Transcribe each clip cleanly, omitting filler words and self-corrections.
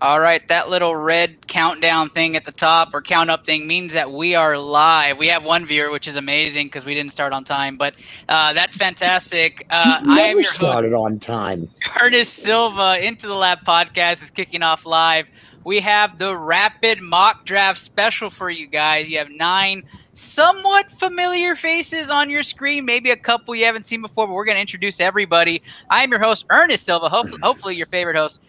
All right, that little red countdown thing at the top or count up thing means that we are live. We have one viewer, which is amazing because we didn't start on time, but that's fantastic. I am Never your host, started on time. Ernest Silva. Into the Lab podcast is kicking off live. We have the rapid mock draft special for you guys. You have 9 somewhat familiar faces on your screen, maybe a couple you haven't seen before, but we're going to introduce everybody. I'm your host, Ernest Silva, hopefully your favorite host.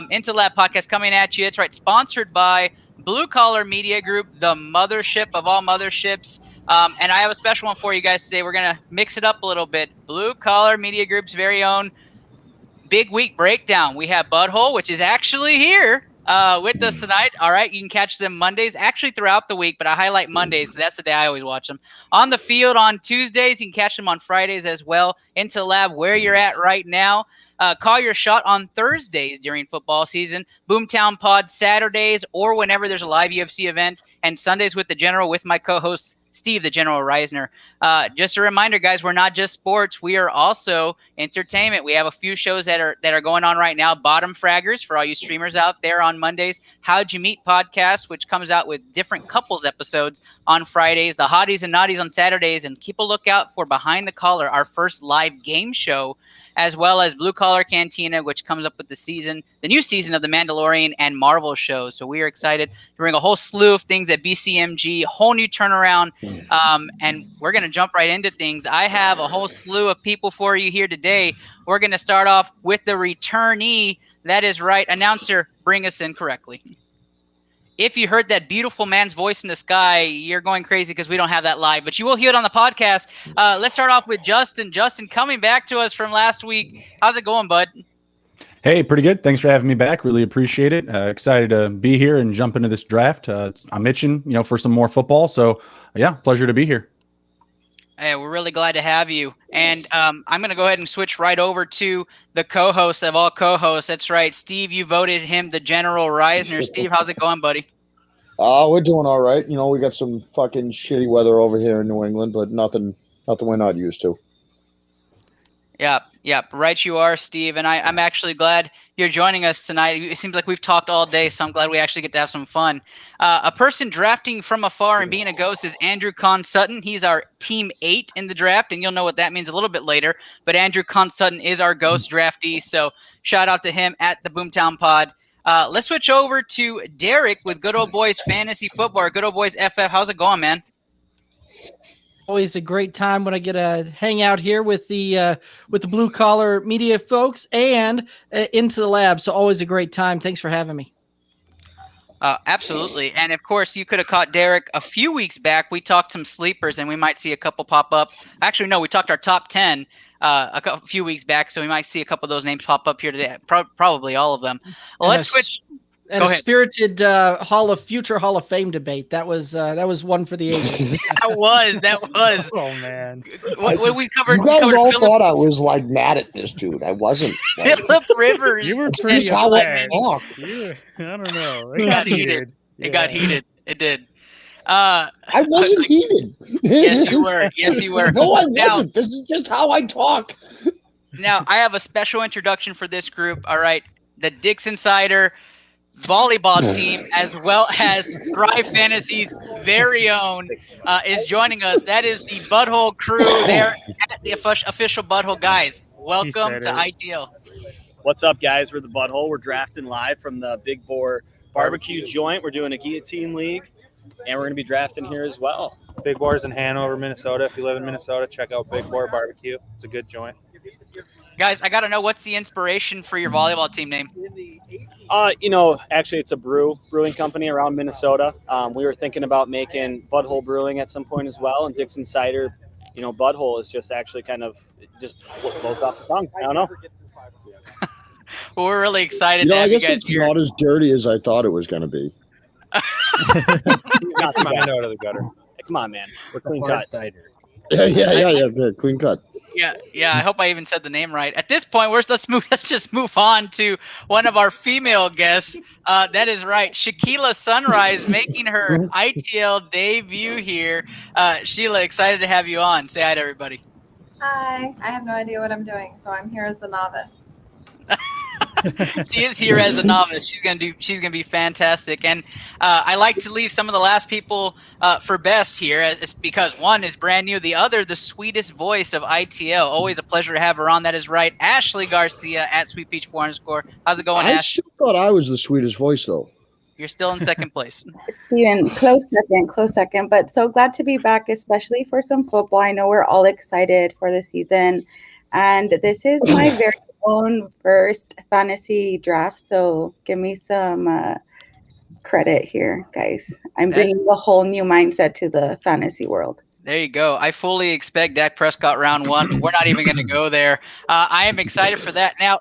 Into the Lab podcast coming at you. That's right, sponsored by Blue Collar Media Group, the mothership of all motherships. And I have a special one for you guys today. We're going to mix it up a little bit. Blue Collar Media Group's very own Big Week Breakdown. We have Butthole, which is actually here with us tonight. All right, you can catch them Mondays, actually throughout the week, but I highlight Mondays because that's the day I always watch them. On the field on Tuesdays, you can catch them on Fridays as well. Into the Lab, where you're at right now. Call your shot on Thursdays during football season. Boomtown Pod Saturdays or whenever there's a live UFC event. And Sundays with the General with my co-host, Steve, the General Reisner. Just a reminder, guys, we're not just sports. We are also entertainment. We have a few shows that are going on right now. Bottom Fraggers for all you streamers out there on Mondays. How'd You Meet podcast, which comes out with different couples episodes on Fridays. The Hotties and Naughties on Saturdays. And keep a lookout for Behind the Collar, our first live game show, as well as Blue Collar Cantina, which comes up with the new season of The Mandalorian and Marvel shows. So we are excited to bring a whole slew of things at BCMG, whole new turnaround, and we're going to jump right into things. I have a whole slew of people for you here today. We're going to start off with the returnee. That is right. Announcer, bring us in correctly. If you heard that beautiful man's voice in the sky, you're going crazy because we don't have that live, but you will hear it on the podcast. Let's start off with Justin. Justin, coming back to us from last week. How's it going, bud? Hey, pretty good. Thanks for having me back. Really appreciate it. Excited to be here and jump into this draft. I'm itching, for some more football. So, yeah, pleasure to be here. Hey, we're really glad to have you. And I'm going to go ahead and switch right over to the co-host of all co-hosts. That's right. Steve, you voted him the General Reisner. Steve, how's it going, buddy? We're doing all right. We got some fucking shitty weather over here in New England, but nothing we're not used to. Yep. Right you are, Steve. And I'm actually glad you're joining us tonight. It seems like we've talked all day, so I'm glad we actually get to have some fun. A person drafting from afar and being a ghost is Andrew Con Sutton. He's our team 8 in the draft, and you'll know what that means a little bit later. But Andrew Con Sutton is our ghost draftee, so shout out to him at the Boomtown Pod. Let's switch over to Derek with Good Old Boys Fantasy Football, Good Old Boys FF. How's it going, man? Always a great time when I get to hang out here with the Blue Collar Media folks and Into the Lab. So always a great time. Thanks for having me. Absolutely. And of course, you could have caught Derek a few weeks back. We talked some sleepers, and we might see a couple pop up. Actually, no, we talked our top 10 a few weeks back, so we might see a couple of those names pop up here today. Probably all of them. Well, let's switch. And a spirited future Hall of Fame debate. That was one for the ages. That was. Oh man, what we covered. You guys all Phillip, thought I was like mad at this dude. I wasn't. Phillip Rivers. you were pretty how I upset. talk. I don't know. It got heated. It got heated. It did. I wasn't heated. Yes, you were. Yes, you were. No, I wasn't. This is just how I talk. Now, I have a special introduction for this group. All right, the Dix Insider volleyball team, as well as Thrive Fantasy's very own, is joining us. That is the Butthole crew. They're at the official Butthole. Guys, welcome to ITL. What's up, guys? We're the Butthole. We're drafting live from the Big Boar Barbecue Joint. We're doing a guillotine league, and we're going to be drafting here as well. Big Boar's in Hanover, Minnesota. If you live in Minnesota, check out Big Boar Barbecue. It's a good joint. Guys, I got to know, what's the inspiration for your volleyball team name? Actually, it's a brewing company around Minnesota. We were thinking about making Butthole Brewing at some point as well, and Dixon Cider, Butthole is just actually kind of just what blows off the tongue. I don't know. Well, we're really excited to have I guess you guys it's here. not as dirty as I thought it was going to be. Not Come on, out of the gutter. Come on, man. We're clean cut. Cider. Yeah, clean cut. Yeah. I hope I even said the name right. At this point, let's just move on to one of our female guests. That is right, Shaquila Sunrise making her ITL debut here. Sheila, excited to have you on. Say hi to everybody. Hi. I have no idea what I'm doing, so I'm here as the novice. She is here as a novice. She's gonna be fantastic. And I like to leave some of the last people for best here, as because one is brand new, the other the sweetest voice of ITL. Always a pleasure to have her on. That is right, Ashley Garcia at Sweet Peach 4_. How's it going, I Ash? still thought I was the sweetest voice, though. You're still in second place. Steven, close second, but so glad to be back, especially for some football. I know we're all excited for the season, and this is my very own first fantasy draft, so give me some credit here, guys. I'm bringing a whole new mindset to the fantasy world. There you go. I fully expect Dak Prescott round one, but we're not even going to go there. I am excited for that. Now,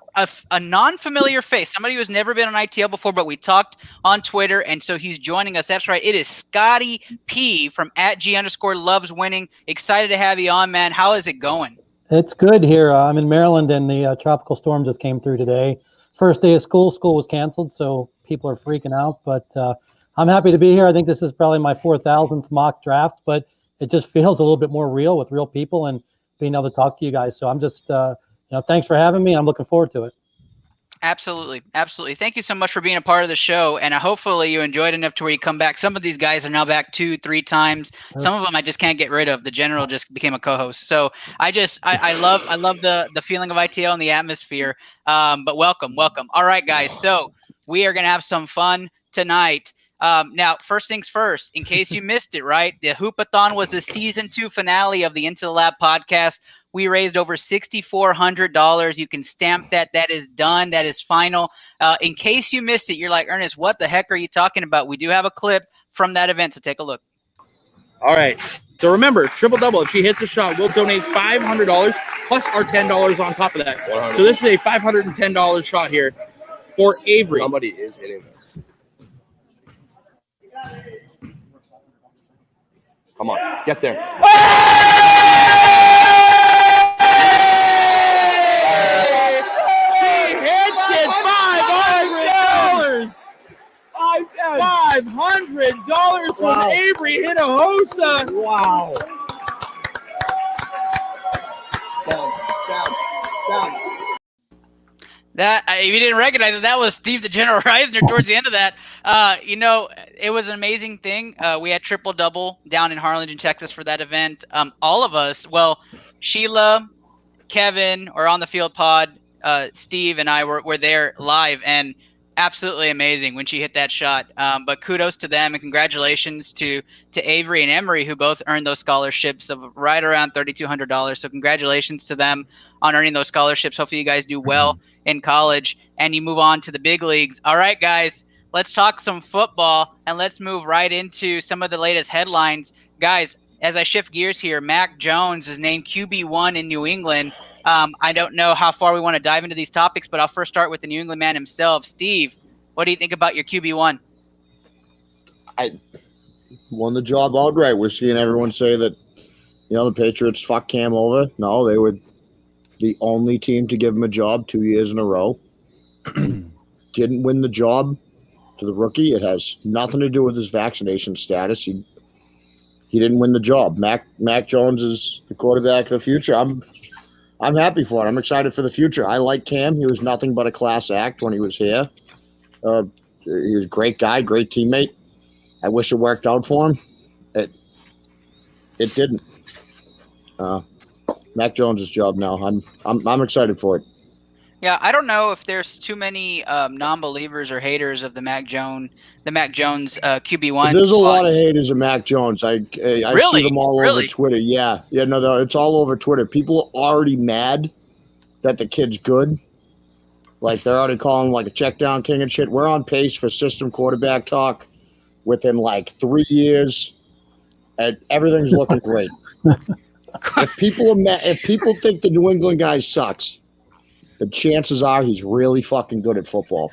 a non-familiar face, somebody who's never been on ITL before, but we talked on Twitter, and so he's joining us. That's right. It is Scotty P from @G_loves_winning. Excited to have you on, man. How is it going? It's good here. I'm in Maryland, and the tropical storm just came through today. First day of school. School was canceled, so people are freaking out. But I'm happy to be here. I think this is probably my 4,000th mock draft, but it just feels a little bit more real with real people and being able to talk to you guys. So I'm just, thanks for having me. I'm looking forward to it. Absolutely. Absolutely. Thank you so much for being a part of the show. And hopefully you enjoyed enough to where you come back. Some of these guys are now back 2-3 times. Some of them I just can't get rid of. The general just became a co-host. So I love the feeling of ITL and the atmosphere. But welcome. All right, guys. So we are going to have some fun tonight. Now, first things first, in case you missed it, right? The Hoopathon was the season 2 finale of the Into the Lab podcast. We raised over $6,400. You can stamp that. That is done. That is final. In case you missed it, you're like, Ernest, what the heck are you talking about? We do have a clip from that event, so take a look. All right. So remember, triple double. If she hits a shot, we'll donate $500 plus our $10 on top of that. 100. So this is a $510 shot here for Avery. Somebody is hitting this. Come on, get there. She hits it. $500. $500 from Avery Hinojosa. Wow. Sound. That if you didn't recognize it, that was Steve the General Reisner towards the end of that. It was an amazing thing. We had triple double down in Harlingen, Texas for that event. All of us, well, Sheila, Kevin, or on the field pod, Steve and I were there live, and absolutely amazing when she hit that shot. But kudos to them and congratulations to Avery and Emery, who both earned those scholarships of right around $3,200. So congratulations to them on earning those scholarships. Hopefully you guys do well in college and you move on to the big leagues. All right, guys, let's talk some football and let's move right into some of the latest headlines. Guys, as I shift gears here, Mac Jones is named QB1 in New England. I don't know how far we want to dive into these topics, but I'll first start with the New England man himself. Steve, what do you think about your QB1? I won the job outright. We're seeing everyone say that, the Patriots fucked Cam over. No, they were the only team to give him a job 2 years in a row. Didn't win the job to the rookie. It has nothing to do with his vaccination status. He didn't win the job. Mac Jones is the quarterback of the future. I'm happy for it. I'm excited for the future. I like Cam. He was nothing but a class act when he was here. He was a great guy, great teammate. I wish it worked out for him. It didn't. Mac Jones' job now. I'm excited for it. Yeah, I don't know if there's too many non-believers or haters of the Mac Jones QB1. There's a lot of haters of Mac Jones. I Really? see them all Really? over Twitter. Yeah, no, it's all over Twitter. People are already mad that the kid's good. Like, they're already calling him like a check down king and shit. We're on pace for system quarterback talk within like 3 years, and everything's looking great. If people think the New England guy sucks, the chances are he's really fucking good at football.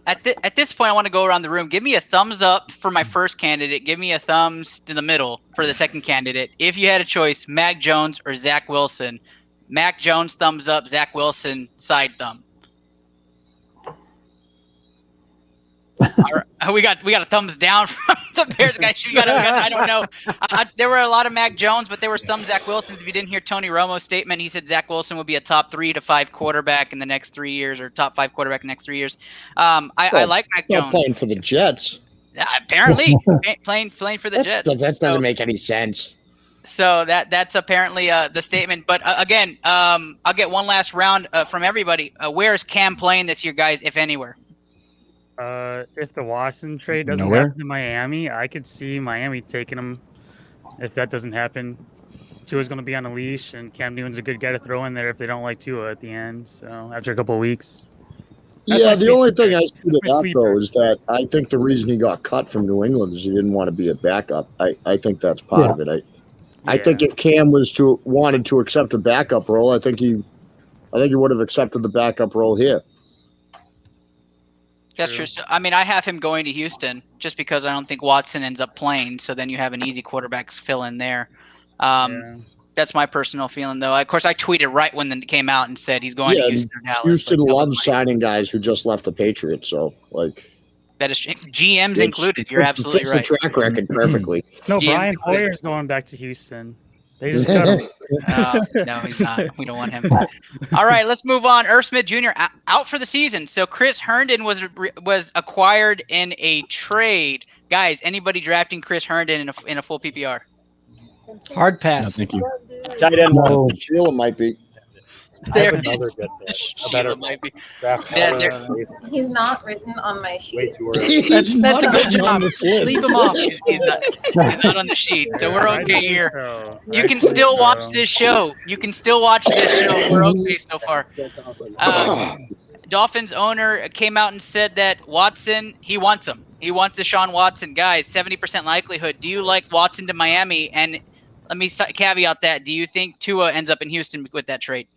At this point, I want to go around the room. Give me a thumbs up for my first candidate. Give me a thumbs in the middle for the second candidate. If you had a choice, Mac Jones or Zach Wilson. Mac Jones, thumbs up. Zach Wilson, side thumb. We got a thumbs down from the Bears guy. I don't know. There were a lot of Mac Jones, but there were some Zach Wilsons. If you didn't hear Tony Romo's statement, he said Zach Wilson would be a top 3 to 5 quarterback in the next 3 years, or top 5 quarterback in the next 3 years. I like Mac Jones. Playing for the Jets. Apparently, playing for the Jets. That doesn't make any sense. So that's apparently the statement. But again, I'll get one last round from everybody. Where is Cam playing this year, guys, if anywhere? If the Watson trade doesn't Nowhere? happen to Miami, I could see Miami taking him. If that doesn't happen, Tua's going to be on a leash, and Cam Newton's a good guy to throw in there if they don't like Tua at the end. So after a couple of weeks. The only thing I see to my that, sleeper. though, is that I think the reason he got cut from New England is he didn't want to be a backup. I think that's part of it. I think if Cam wanted to accept a backup role, I think he would have accepted the backup role here. That's true. So, I mean, I have him going to Houston just because I don't think Watson ends up playing. So then you have an easy quarterbacks fill in there. That's my personal feeling, though. Of course, I tweeted right when it came out and said he's going to Houston or Dallas. Houston loves signing guys who just left the Patriots. So, that is GMs included. You're absolutely right. The track record perfectly. No, GMs Brian included. Hoyer's going back to Houston. They just got him. No, he's not. We don't want him. All right, let's move on. Irv Smith Jr. out for the season. So Chris Herndon was acquired in a trade. Guys, anybody drafting Chris Herndon in a full PPR? Hard pass. No, thank you. Tight end. No. Sheila might be. There another good pick. Sheila might be. Draft He's not written on my way sheet. too early. That's a good job. Leave him off. He's not on the sheet, so we're okay here. You can still watch this show. We're okay so far. Dolphins owner came out and said that Watson, he wants him. He wants Deshaun Watson. Guys, 70% likelihood. Do you like Watson to Miami? And let me caveat that. Do you think Tua ends up in Houston with that trade?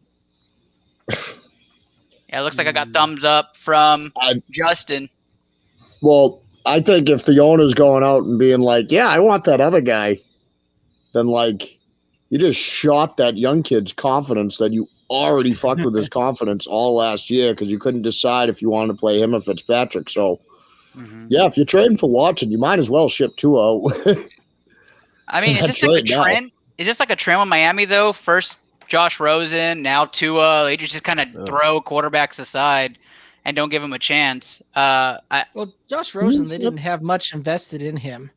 Yeah, it looks like I got thumbs up from Justin. Well, I think if the owner's going out and being like, yeah, I want that other guy, then, you just shot that young kid's confidence that you already fucked with his confidence all last year because you couldn't decide if you wanted to play him or Fitzpatrick. So, yeah, if you're trading for Watson, you might as well ship Tua. I mean, is this like a trend? Is this like a trend with Miami, though? First Josh Rosen, now Tua. They just kind of throw quarterbacks aside and don't give him a chance. Well, Josh Rosen, they didn't have much invested in him.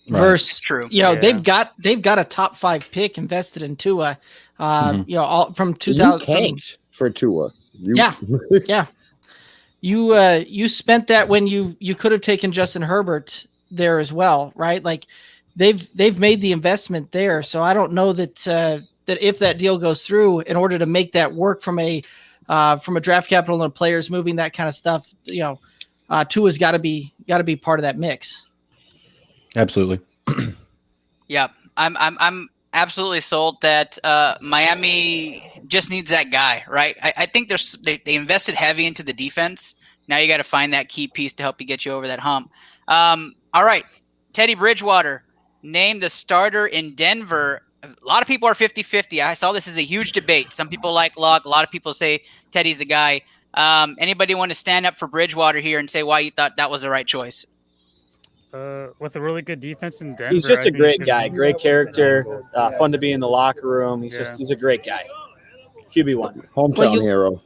Right. Versus, True. they've got a top 5 pick invested in Tua. All from 2000. You tanked for Tua. Yeah. You spent that when you could have taken Justin Herbert there as well, right? Like they've made the investment there. So I don't know that if that deal goes through, in order to make that work from a draft capital and players moving, that kind of stuff, Tua's got to be part of that mix. Absolutely. Yeah, I'm absolutely sold that Miami just needs that guy, right? I think they invested heavy into the defense. Now you got to find that key piece to help you get you over that hump. All right, Teddy Bridgewater named the starter in Denver. A lot of people are 50-50. I saw this as a huge debate. Some people like Luck. A lot of people say Teddy's the guy. Anybody want to stand up for Bridgewater here and say why you thought that was the right choice? With a really good defense in Denver. He's just I a think great his- guy, great character, fun to be in the locker room. He's a great guy. QB1. Hometown hero.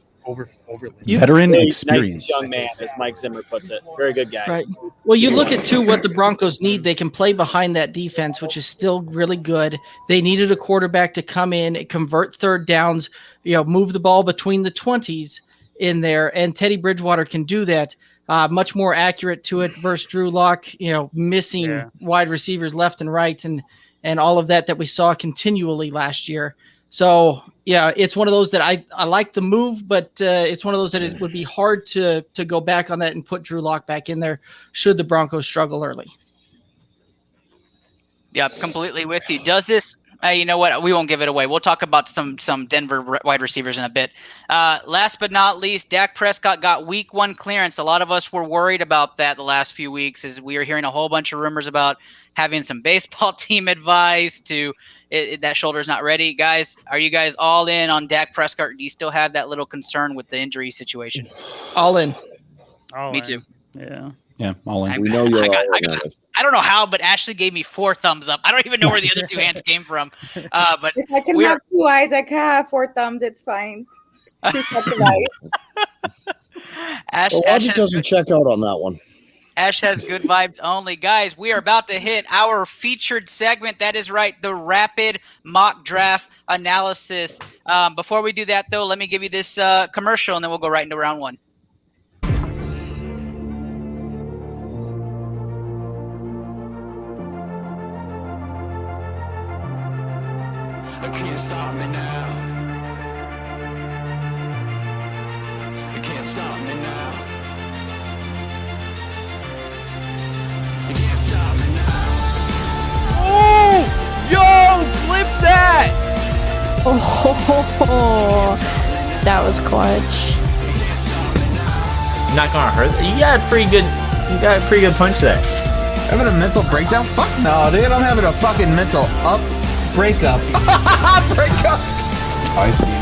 Veteran Nice experience. young man, as Mike Zimmer puts it. Very good guy. Right. Well, you look at what the Broncos need. They can play behind that defense, which is still really good. They needed a quarterback to come in and convert third downs, move the ball between the 20s in there. And Teddy Bridgewater can do that. Much more accurate to it versus Drew Lock, missing wide receivers left and right and all of that we saw continually last year. So, yeah, it's one of those that I like the move, but it's one of those that it would be hard to go back on that and put Drew Lock back in there should the Broncos struggle early. Yeah, completely with you. Does this you know what? We won't give it away. We'll talk about some Denver wide receivers in a bit. Last but not least, Dak Prescott got week 1 clearance. A lot of us were worried about that the last few weeks as we were hearing a whole bunch of rumors about having some baseball team advice to that shoulder's not ready. Guys, are you guys all in on Dak Prescott? Or do you still have that little concern with the injury situation? All in. All Me in. too. Yeah. Yeah, all in. We know you're all I in on it. I don't know how, but Ashley gave me 4 thumbs up. I don't even know where the other 2 hands came from. But If I can we have are 2 eyes, I can have 4 thumbs. It's fine. 2 sets of eyes. Ash, Well, Ash Logic has doesn't check out on that one. Ash has good vibes only. Guys, we are about to hit our featured segment. That is right, the rapid mock draft analysis. Before we do that, though, let me give you this commercial, and then we'll go right into round 1. You can't stop me now. You can't stop me now. You can't stop me now. Oh, yo, flip that! Oh, that was clutch. Not gonna hurt. You got a pretty good punch there. Having a mental breakdown? Fuck no, dude. I'm having a fucking mental breakup. Breakup. I see.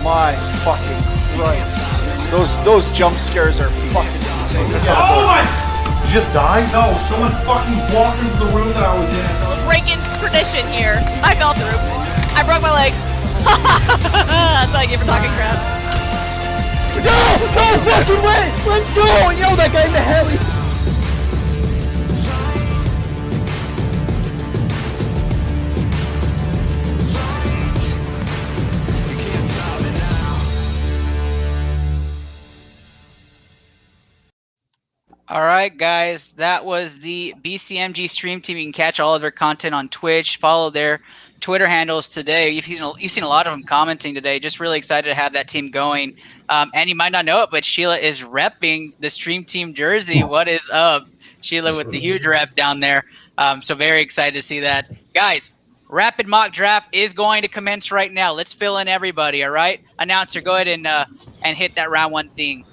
My fucking Christ. Those jump scares are fucking insane. Oh my! Did you just die? No, someone fucking walked into the room that I was in. Breaking tradition here. I fell through. I broke my legs. That's what I get for talking crap. No fucking way! Let's go! Yo, that guy in the heli! All right, guys, that was the BCMG stream team. You can catch all of their content on Twitch. Follow their Twitter handles today. You've seen a lot of them commenting today. Just really excited to have that team going. And you might not know it, but Sheila is repping the stream team jersey. What is up, Sheila, with the huge rep down there? So very excited to see that. Guys, rapid mock draft is going to commence right now. Let's fill in everybody, all right? Announcer, go ahead and hit that round 1 ding.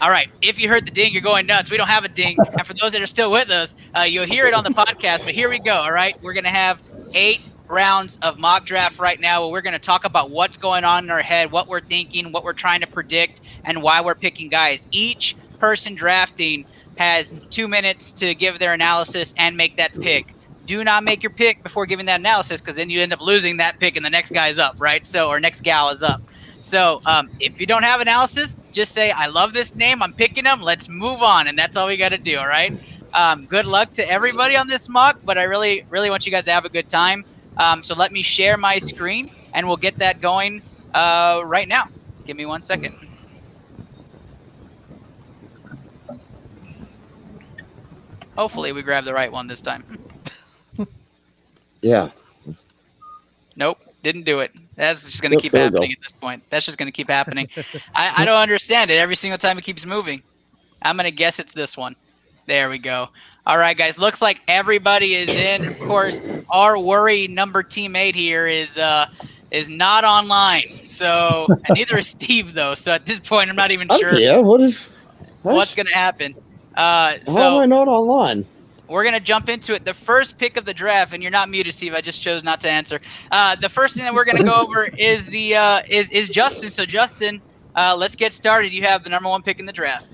All right. If you heard the ding, you're going nuts. We don't have a ding. And for those that are still with us, you'll hear it on the podcast. But here we go. All right. We're going to have 8 rounds of mock draft right now where we're going to talk about what's going on in our head, what we're thinking, what we're trying to predict, and why we're picking guys. Each person drafting has 2 minutes to give their analysis and make that pick. Do not make your pick before giving that analysis, because then you end up losing that pick and the next guy's up, right? So, or next gal is up. So if you don't have analysis, just say, I love this name. I'm picking them. Let's move on. And that's all we got to do. All right. Good luck to everybody on this mock, but I really, really want you guys to have a good time. So let me share my screen and we'll get that going right now. Give me 1 second. Hopefully we grab the right one this time. Yeah. Nope. Didn't do it. That's just going to keep happening at this point. That's just going to keep happening. I don't understand it. Every single time it keeps moving. I'm going to guess it's this one. There we go. All right, guys. Looks like everybody is in. Of course, our worry number teammate here is not online. So, and neither is Steve, though. So at this point, I'm not even sure what's going to happen. How am I not online? We're going to jump into it. The first pick of the draft, and you're not muted, Steve. I just chose not to answer. The first thing that we're going to go over is is Justin. So, Justin, let's get started. You have the number 1 pick in the draft.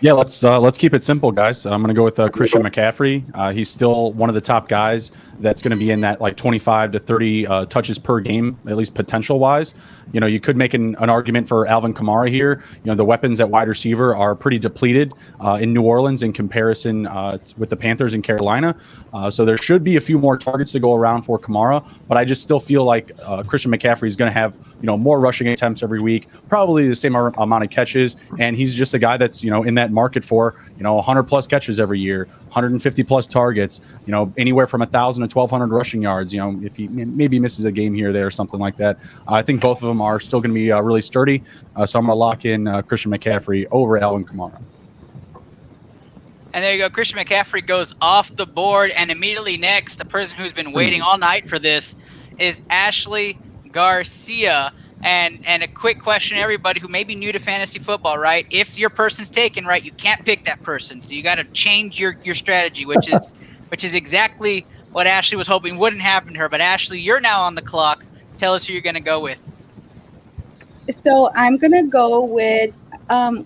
Yeah, let's keep it simple, guys. I'm going to go with Christian McCaffrey. He's still one of the top guys that's going to be in that like 25 to 30 touches per game, at least potential wise. You know, you could make an argument for Alvin Kamara here. You know, the weapons at wide receiver are pretty depleted in New Orleans in comparison with the Panthers in Carolina. So there should be a few more targets to go around for Kamara, but I just still feel like Christian McCaffrey is going to have, you know, more rushing attempts every week, probably the same amount of catches, and he's just a guy that's, you know, in that market for, you know, 100 plus catches every year, 150 plus targets, you know, anywhere from 1,000 to 1,200 rushing yards. You know, if he maybe misses a game here or there or something like that, I think both of them are still going to be really sturdy. So I'm going to lock in Christian McCaffrey over Alvin Kamara. And there you go. Christian McCaffrey goes off the board. And immediately next, the person who's been waiting all night for this is Ashley Garcia. And a quick question, everybody who may be new to fantasy football, right? If your person's taken, right, you can't pick that person. So you got to change your strategy, which is exactly what Ashley was hoping wouldn't happen to her. But Ashley, you're now on the clock. Tell us who you're going to go with. So I'm gonna go with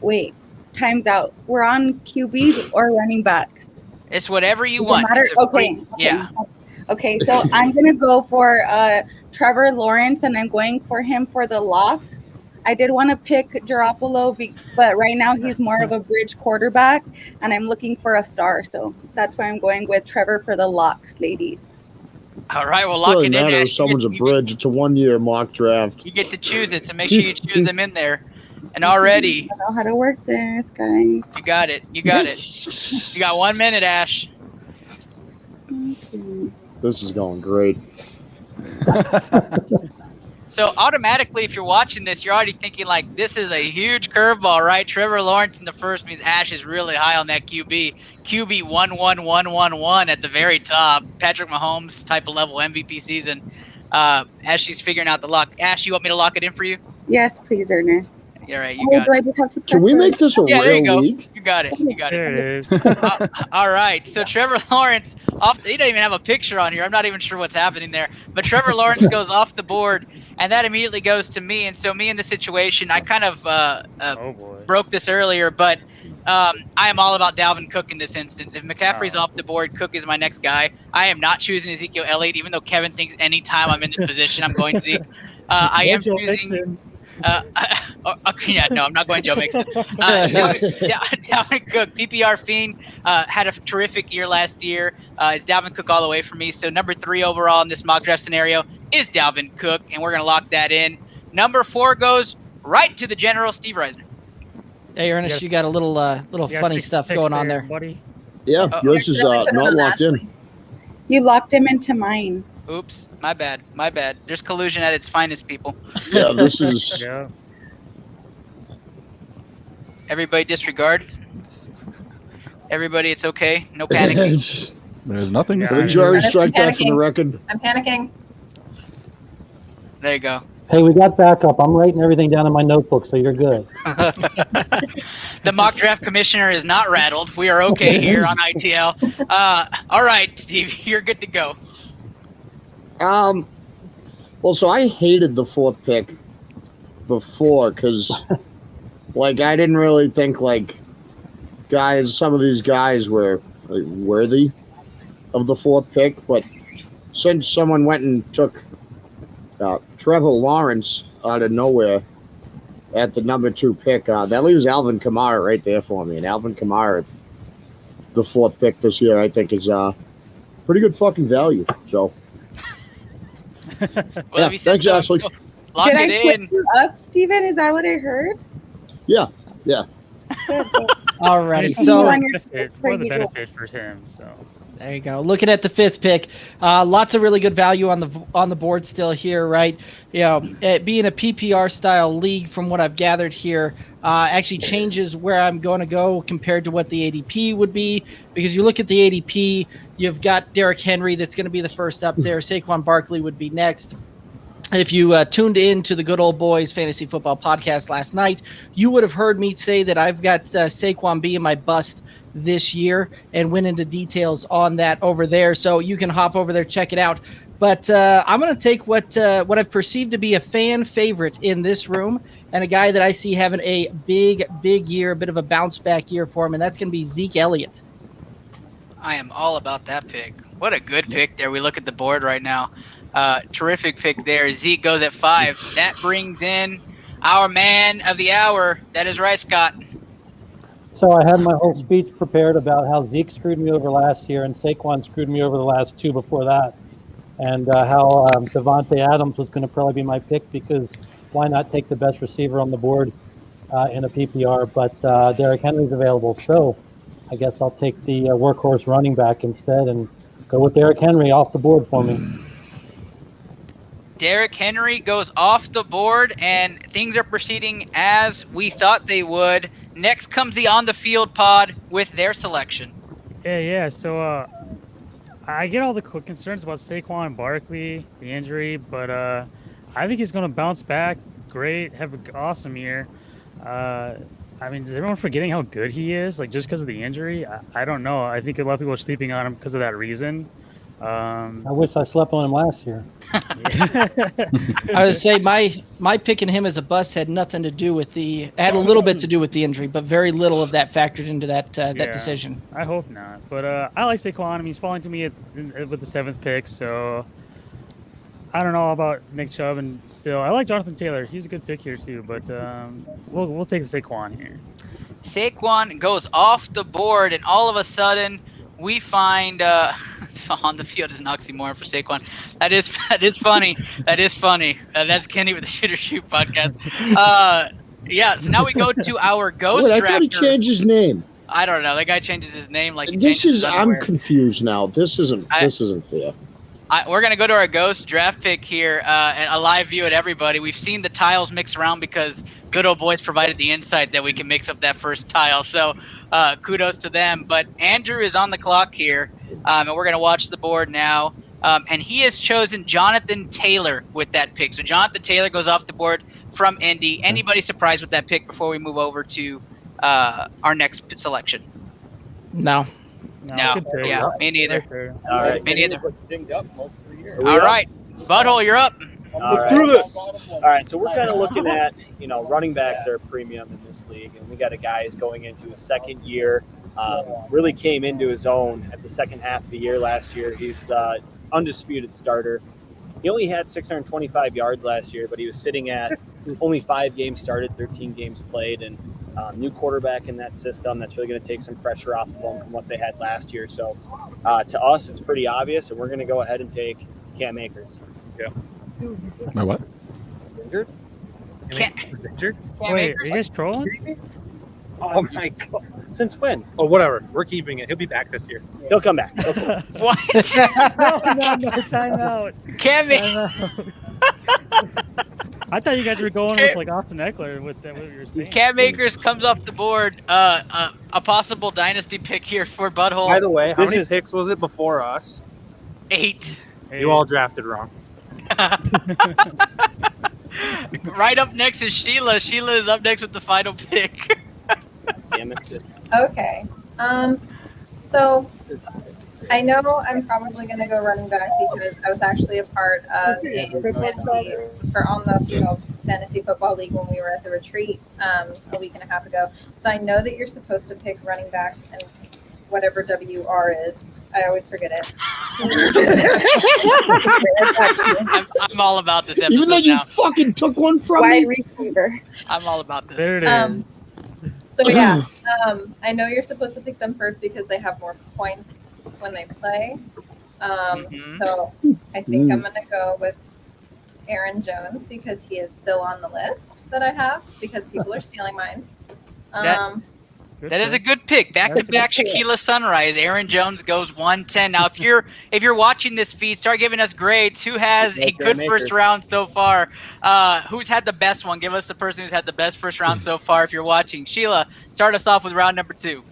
wait, time's out. We're on QBs or running backs. It's whatever you Does it want. matter? It's a Okay, free- Yeah. Okay, so I'm gonna go for Trevor Lawrence, and I'm going for him for the locks. I did want to pick Garoppolo, but right now he's more of a bridge quarterback, and I'm looking for a star. So that's why I'm going with Trevor for the locks, ladies. All right, well, It lock doesn't it in. matter if Ash. someone's a bridge. It's a 1-year mock draft. You get to choose it, so make sure you choose them in there. And already, I know how to work this, guys. you got it. You got it. You got 1 minute, Ash. This is going great. So automatically, if you're watching this, you're already thinking like, this is a huge curveball, right? Trevor Lawrence in the first means Ash is really high on that QB. QB 1-1-1-1-1 at the very top. Patrick Mahomes type of level MVP season. As she's figuring out the lock. Ash, you want me to lock it in for you? Yes, please, Ernest. All right, you Oh, got do it. I just have to Can press we the- make this a Yeah, there you real go. league? You got it. You got There it. it is. All right. So Trevor Lawrence he doesn't even have a picture on here. I'm not even sure what's happening there. But Trevor Lawrence goes off the board, and that immediately goes to me. And so me in the situation, I kind of Oh boy. broke this earlier, but I am all about Dalvin Cook in this instance. If McCaffrey's off the board, Cook is my next guy. I am not choosing Ezekiel Elliott, even though Kevin thinks anytime I'm in this position, I'm going Zeke. I am Joe choosing. Mixon. Yeah, no, I'm not going Joe Mixon. Dalvin Cook, PPR fiend, had a terrific year last year. It's Dalvin Cook all the way for me. So number 3 overall in this mock draft scenario is Dalvin Cook, and we're going to lock that in. Number 4 goes right to the general, Steve Reisner. Hey, Ernest, you got a little Yeah, funny big stuff picks going on there. buddy. Yeah, yours is not locked in. You locked him into mine. Oops, my bad. My bad. There's collusion at its finest, people. Yeah, this is. Yeah. Everybody disregard. Everybody, it's okay. No panicking. There's nothing to I think say. you already strike that from the record. I'm panicking. There you go. Hey, we got backup. I'm writing everything down in my notebook, so you're good. The mock draft commissioner is not rattled. We are okay here on ITL. All right, Steve, you're good to go. Well, so I hated the 4th pick before because, like, I didn't really think like some of these guys were like, worthy of the 4th pick, but since someone went and took Trevor Lawrence out of nowhere at the number 2 pick, that leaves Alvin Kamara right there for me, and Alvin Kamara, the 4th pick this year, I think is pretty good fucking value. So. Well, if he says Thanks, so, Ashley. lock Did I it in. put you up, Steven? Is that what I heard? Yeah. Alrighty, You so on your Benefit, for for the you. benefit for him. So there you go. Looking at the 5th pick, lots of really good value on the board still here, right? You know, it being a PPR style league, from what I've gathered here, actually changes where I'm going to go compared to what the ADP would be. Because you look at the ADP, you've got Derrick Henry that's going to be the first up there. Saquon Barkley would be next. If you tuned in to the Good Old Boys Fantasy Football Podcast last night, you would have heard me say that I've got Saquon being my bust this year and went into details on that over there. So you can hop over there, check it out. But I'm going to take what I've perceived to be a fan favorite in this room and a guy that I see having a big year, a bit of a bounce back year for him, and that's going to be Zeke Elliott. I am all about that pick. What a good pick there. We look at the board right now. Terrific pick there. Zeke goes at 5. That brings in our man of the hour. That is right, Scott. So I had my whole speech prepared about how Zeke screwed me over last year and Saquon screwed me over the last 2 before that, and how Devontae Adams was going to probably be my pick because why not take the best receiver on the board in a PPR? But Derrick Henry's available, so I guess I'll take the workhorse running back instead and go with Derrick Henry off the board for me. Derrick Henry goes off the board, and things are proceeding as we thought they would. Next comes the On the Field pod with their selection. yeah. So I get all the concerns about Saquon Barkley, the injury, but I think he's going to bounce back. Great, have an awesome year. I mean, is everyone forgetting how good he is? Like just because of the injury, I don't know. I think a lot of people are sleeping on him because of that reason. I wish I slept on him last year. I would say my picking him as a bust had nothing to do with had a little bit to do with the injury, but very little of that factored into that decision. I hope not. But I like Saquon. He's falling to me with the 7th pick, so I don't know about Nick Chubb, and still I like Jonathan Taylor. He's a good pick here too, but we'll take the Saquon here. Saquon goes off the board, and all of a sudden we find on the field is an oxymoron for Saquon. That is funny. That is funny. That's Kenny with the Shoot or Shoot podcast. Yeah. So now we go to our ghost Wait, I draft. thought he changed his name. I don't know. That guy changes his name like he This changes is. his I'm underwear. confused now. This isn't fair. We're going to go to our ghost draft pick here, and a live view at everybody. We've seen the tiles mix around because good old boys provided the insight that we can mix up that first tile. So kudos to them. But Andrew is on the clock here, and we're going to watch the board now. And he has chosen Jonathan Taylor with that pick. So Jonathan Taylor goes off the board from Indy. Anybody surprised with that pick before we move over to our next selection? No. No. Yeah, me neither. All right. Me neither. Dinged up most of the year. All right. Butthole, you're up. All right. All right, so we're kind of looking at, running backs are a premium in this league, and we got a guy who's going into his second year, really came into his own at the second half of the year last year. He's the undisputed starter. He only had 625 yards last year, but he was sitting at only 5 games started, 13 games played, and new quarterback in that system. That's really going to take some pressure off of them from what they had last year. So to us, it's pretty obvious, and we're going to go ahead and take Cam Akers. Yeah. My what? He's injured. Injured? Wait, are you guys trolling? Oh my God! Since when? Oh, whatever. We're keeping it. He'll be back this year. He'll come back. What? No, time out. Cam I thought you guys were going with like Austin Eckler with what you were saying. Cam Akers comes off the board. A possible dynasty pick here for Butthole. By the way, how many picks was it before us? 8. You all drafted wrong. Right up next is Sheila. Sheila is up next with the final pick. Damn it. Okay. So I know I'm probably going to go running back because I was actually a part of a fantasy football league when we were at the retreat a week and a half ago. So I know that you're supposed to pick running backs and whatever WR is. I always forget it. I'm all about this episode Even though you now. fucking took one from Wide me. receiver. I'm all about this. There it is. So yeah, I know you're supposed to pick them first because they have more points when they play. So I think I'm going to go with Aaron Jones because he is still on the list that I have because people are stealing mine. That is a good pick. Back-to-back Shaquilla Sunrise. Aaron Jones goes 110. Now, if you're watching this feed, start giving us grades. Who has a good first round so far? Who's had the best one? Give us the person who's had the best first round so far. If you're watching, Sheila, start us off with round number 2.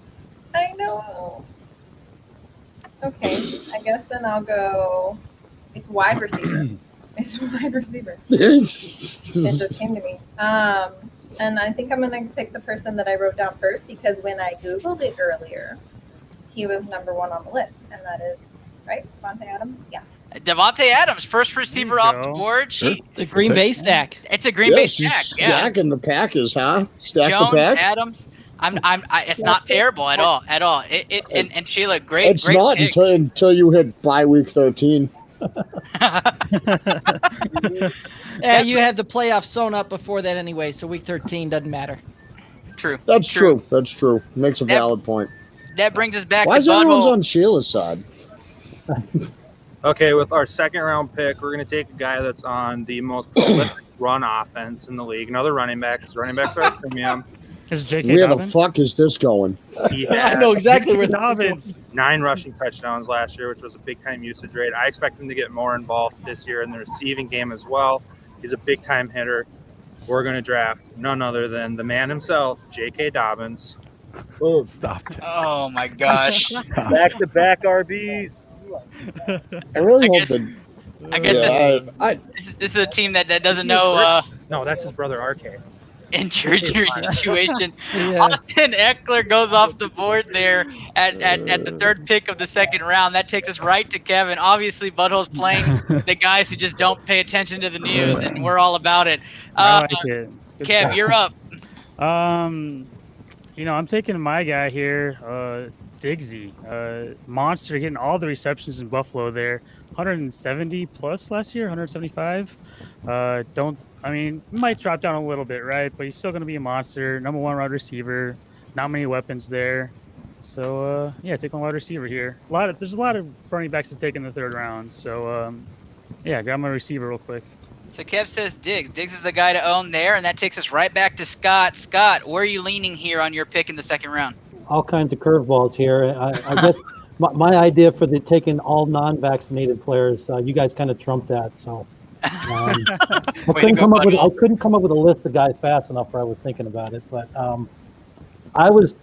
I know. Okay, I guess then I'll go. It's wide receiver. It's wide receiver. It just came to me. And I think I'm going to pick the person that I wrote down first because when I Googled it earlier, he was number 1 on the list. And that is, right? Devontae Adams? Yeah. Devontae Adams, first receiver off the board. The Green Bay stack. It's a Green Bay stack. Yeah. Stacking the Packers, huh? Stack Jones, the pack. Adams. It's not terrible at all. And Sheila, great. It's great not picks. until you hit bye week 13. Yeah, you had the playoffs sewn up before that anyway, so week 13 doesn't matter. True. That's true. That's true. Makes a valid point. That brings us back Why to is everyone's Butthole. on Sheila's side? Okay, with our second round pick, we're going to take a guy that's on the most prolific run offense in the league. Another running back. His running backs are a premium. Is J.K. Where Dobbins? the fuck is this going? He I had know exactly where Dobbins. 9 rushing touchdowns last year, which was a big-time usage rate. I expect him to get more involved this year in the receiving game as well. He's a big-time hitter. We're going to draft none other than the man himself, J.K. Dobbins. Boom. Stop. Oh my gosh. Back-to-back RBs. I really hope guess- that. I guess Yeah, this is a team that doesn't know. No, that's his brother, RK. injury situation. Yeah. Austin Eckler goes off the board there at the third pick of the second round. That takes us right to Kevin. Obviously, Butthole's playing the guys who just don't pay attention to the news, and we're all about it. I like it. Good Kev, stuff. you're up. I'm taking my guy here, Diggsy. Monster getting all the receptions in Buffalo there. 170 plus last year, 175. Might drop down a little bit, right? But he's still going to be a monster. Number 1 wide receiver. Not many weapons there. So, take one wide receiver here. There's a lot of running backs to take in the third round. So, grab my receiver real quick. So Kev says Diggs. Diggs is the guy to own there, and that takes us right back to Scott. Scott, where are you leaning here on your pick in the second round? All kinds of curveballs here. I guess my idea for taking all non-vaccinated players, you guys kind of trumped that. So I couldn't come up with a list of guys fast enough where I was thinking about it. But I was,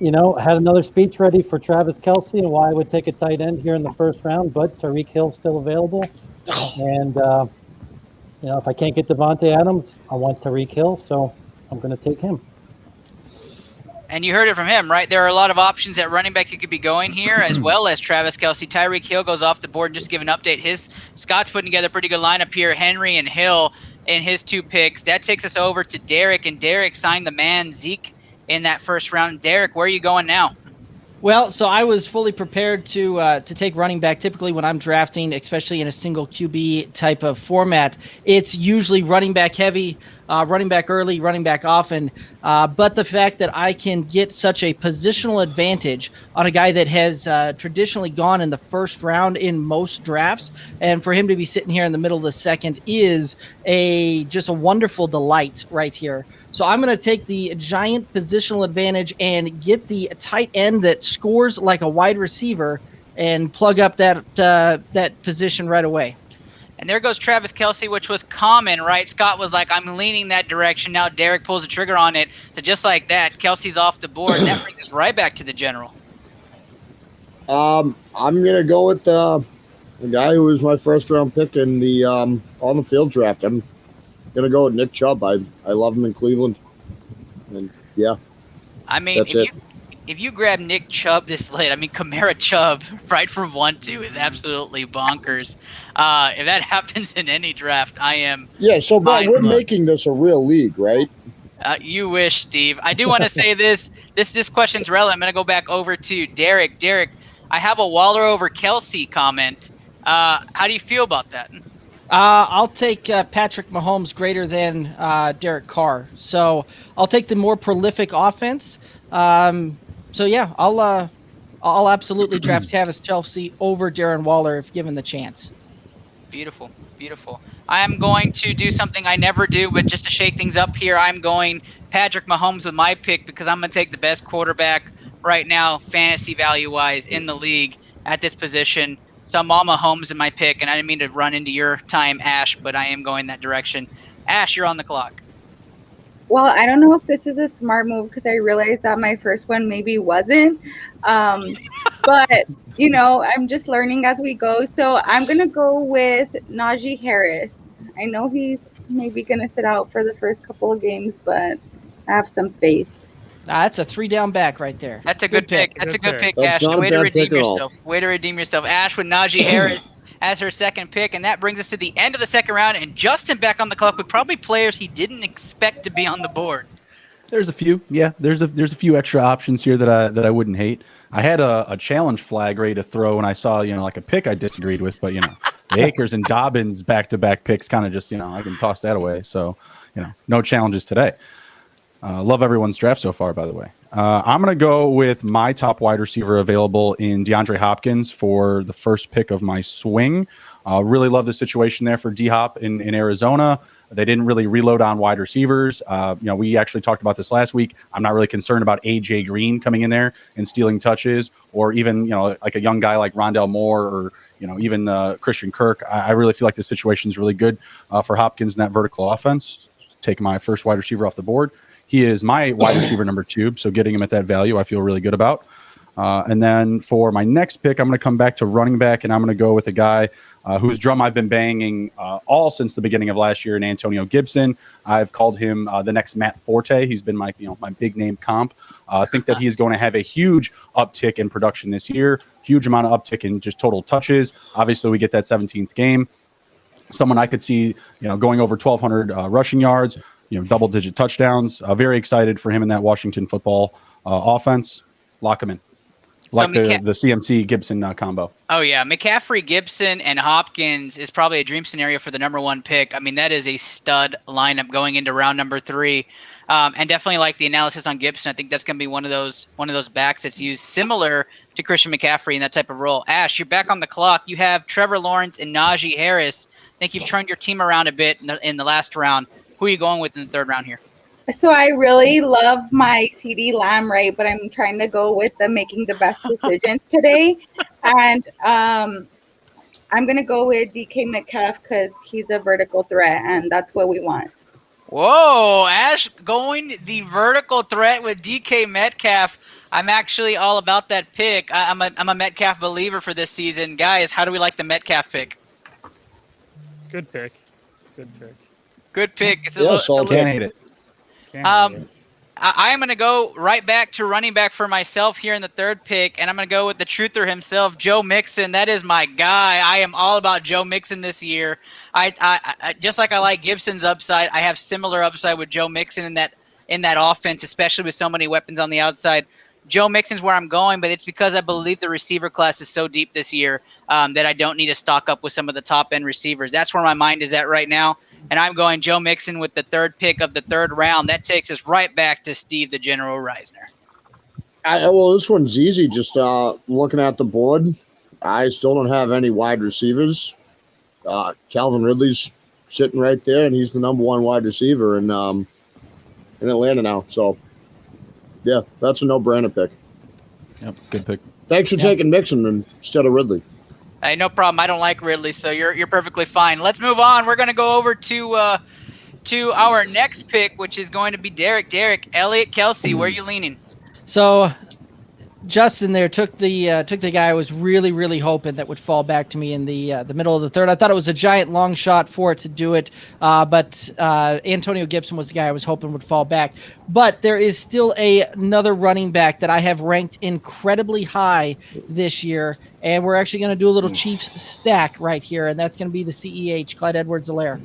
had another speech ready for Travis Kelce and why I would take a tight end here in the first round, but Tyreek Hill's still available. And, if I can't get Devontae Adams, I want Tyreek Hill, so I'm going to take him. And you heard it from him, right? There are a lot of options at running back you could be going here, as well as Travis Kelce. Tyreek Hill goes off the board, and just to give an update, Scott's putting together a pretty good lineup here. Henry and Hill in his 2 picks. That takes us over to Derek, and Derek signed the man Zeke in that first round. Derek, where are you going now? Well, so I was fully prepared to take running back. Typically when I'm drafting, especially in a single QB type of format, it's usually running back heavy, running back early, running back often. But the fact that I can get such a positional advantage on a guy that has traditionally gone in the first round in most drafts, and for him to be sitting here in the middle of the second is just a wonderful delight right here. So I'm going to take the giant positional advantage and get the tight end that scores like a wide receiver and plug up that position right away. And there goes Travis Kelce, which was common, right? Scott was like, I'm leaning that direction. Now Derek pulls the trigger on it. So just like that, Kelce's off the board. And that brings us right back to the general. I'm going to go with the guy who was my first round pick in the on the field draft. I'm going to go with Nick Chubb. I love him in Cleveland. And yeah. I mean, if you grab Nick Chubb this late, Kamara Chubb right from 1-2 is absolutely bonkers. If that happens in any draft, I am. Yeah, so but we're making this a real league, right? You wish, Steve. I do want to say this question's relevant. I'm going to go back over to Derek. Derek, I have a Waller over Kelce comment. How do you feel about that? I'll take Patrick Mahomes greater than Derek Carr. So I'll take the more prolific offense. So yeah, I'll absolutely draft Travis Kelce over Darren Waller if given the chance. Beautiful, beautiful. I am going to do something I never do, but just to shake things up here, I'm going Patrick Mahomes with my pick because I'm going to take the best quarterback right now, fantasy value-wise, in the league at this position. So I'm all Mahomes in my pick, and I didn't mean to run into your time, Ash, but I am going that direction. Ash, you're on the clock. Well, I don't know if this is a smart move because I realized that my first one maybe wasn't. But, I'm just learning as we go. So I'm going to go with Najee Harris. I know he's maybe going to sit out for the first couple of games, but I have some faith. That's a 3-down back right there. That's a good pick. That's a good pick, Ash. Way to redeem yourself. Way to redeem yourself. Ash with Najee Harris as her second pick, and that brings us to the end of the second round, and Justin back on the clock with probably players he didn't expect to be on the board. There's a few, yeah. There's a few extra options here that I wouldn't hate. I had a challenge flag ready to throw when I saw like a pick I disagreed with, but the Akers and Dobbins back-to-back picks kind of just I can toss that away. So no challenges today. Love everyone's draft so far, by the way. I'm going to go with my top wide receiver available in DeAndre Hopkins for the first pick of my swing. Really love the situation there for D-Hop in Arizona. They didn't really reload on wide receivers. We actually talked about this last week. I'm not really concerned about A.J. Green coming in there and stealing touches, or even, like a young guy like Rondale Moore, or, even Christian Kirk. I really feel like the situation is really good for Hopkins in that vertical offense. Take my first wide receiver off the board. He is my wide receiver number 2, so getting him at that value I feel really good about. And then for my next pick, I'm going to come back to running back, and I'm going to go with a guy whose drum I've been banging all since the beginning of last year, in Antonio Gibson. I've called him the next Matt Forte. He's been my big name comp. I think that he's going to have a huge uptick in production this year, huge amount of uptick in just total touches. Obviously, we get that 17th game. Someone I could see, going over 1,200 rushing yards, double-digit touchdowns. Very excited for him in that Washington football offense. Lock him in. Like the CMC Gibson combo. Oh, yeah. McCaffrey, Gibson, and Hopkins is probably a dream scenario for the number 1 pick. I mean, that is a stud lineup going into round number 3. And definitely like the analysis on Gibson. I think that's going to be one of those backs that's used similar to Christian McCaffrey in that type of role. Ash, you're back on the clock. You have Trevor Lawrence and Najee Harris. I think you've turned your team around a bit in the last round. Who are you going with in the third round here? So I really love my CeeDee Lamb, right? But I'm trying to go with the making the best decisions today. And I'm going to go with DK Metcalf because he's a vertical threat, and that's what we want. Whoa, Ash going the vertical threat with DK Metcalf. I'm actually all about that pick. I'm a Metcalf believer for this season. Guys, how do we like the Metcalf pick? Good pick. Good pick. Good pick. It's Can't hate it. I am going to go right back to running back for myself here in the third pick, and I'm going to go with the truther himself, Joe Mixon. That is my guy. I am all about Joe Mixon this year. I just like I like Gibson's upside, I have similar upside with Joe Mixon in that offense, especially with so many weapons on the outside. Joe Mixon's where I'm going, but it's because I believe the receiver class is so deep this year that I don't need to stock up with some of the top-end receivers. That's where my mind is at right now, and I'm going Joe Mixon with the third pick of the third round. That takes us right back to Steve the General Reisner. Well, this one's easy. Just looking at the board, I still don't have any wide receivers. Calvin Ridley's sitting right there, and he's the number 1 wide receiver in Atlanta now. So, yeah, that's a no-brainer pick. Yep, good pick. Thanks for taking Mixon instead of Ridley. Hey, no problem. I don't like Ridley, so you're perfectly fine. Let's move on. We're going to go over to our next pick, which is going to be Derek. Elliot Kelsey, where are you leaning? So Justin there took the guy I was really, really hoping that would fall back to me in the middle of the third. I thought it was a giant long shot for it to do it, but Antonio Gibson was the guy I was hoping would fall back. But there is still another running back that I have ranked incredibly high this year, and we're actually going to do a little Chiefs stack right here, and that's going to be the CEH, Clyde Edwards-Helaire.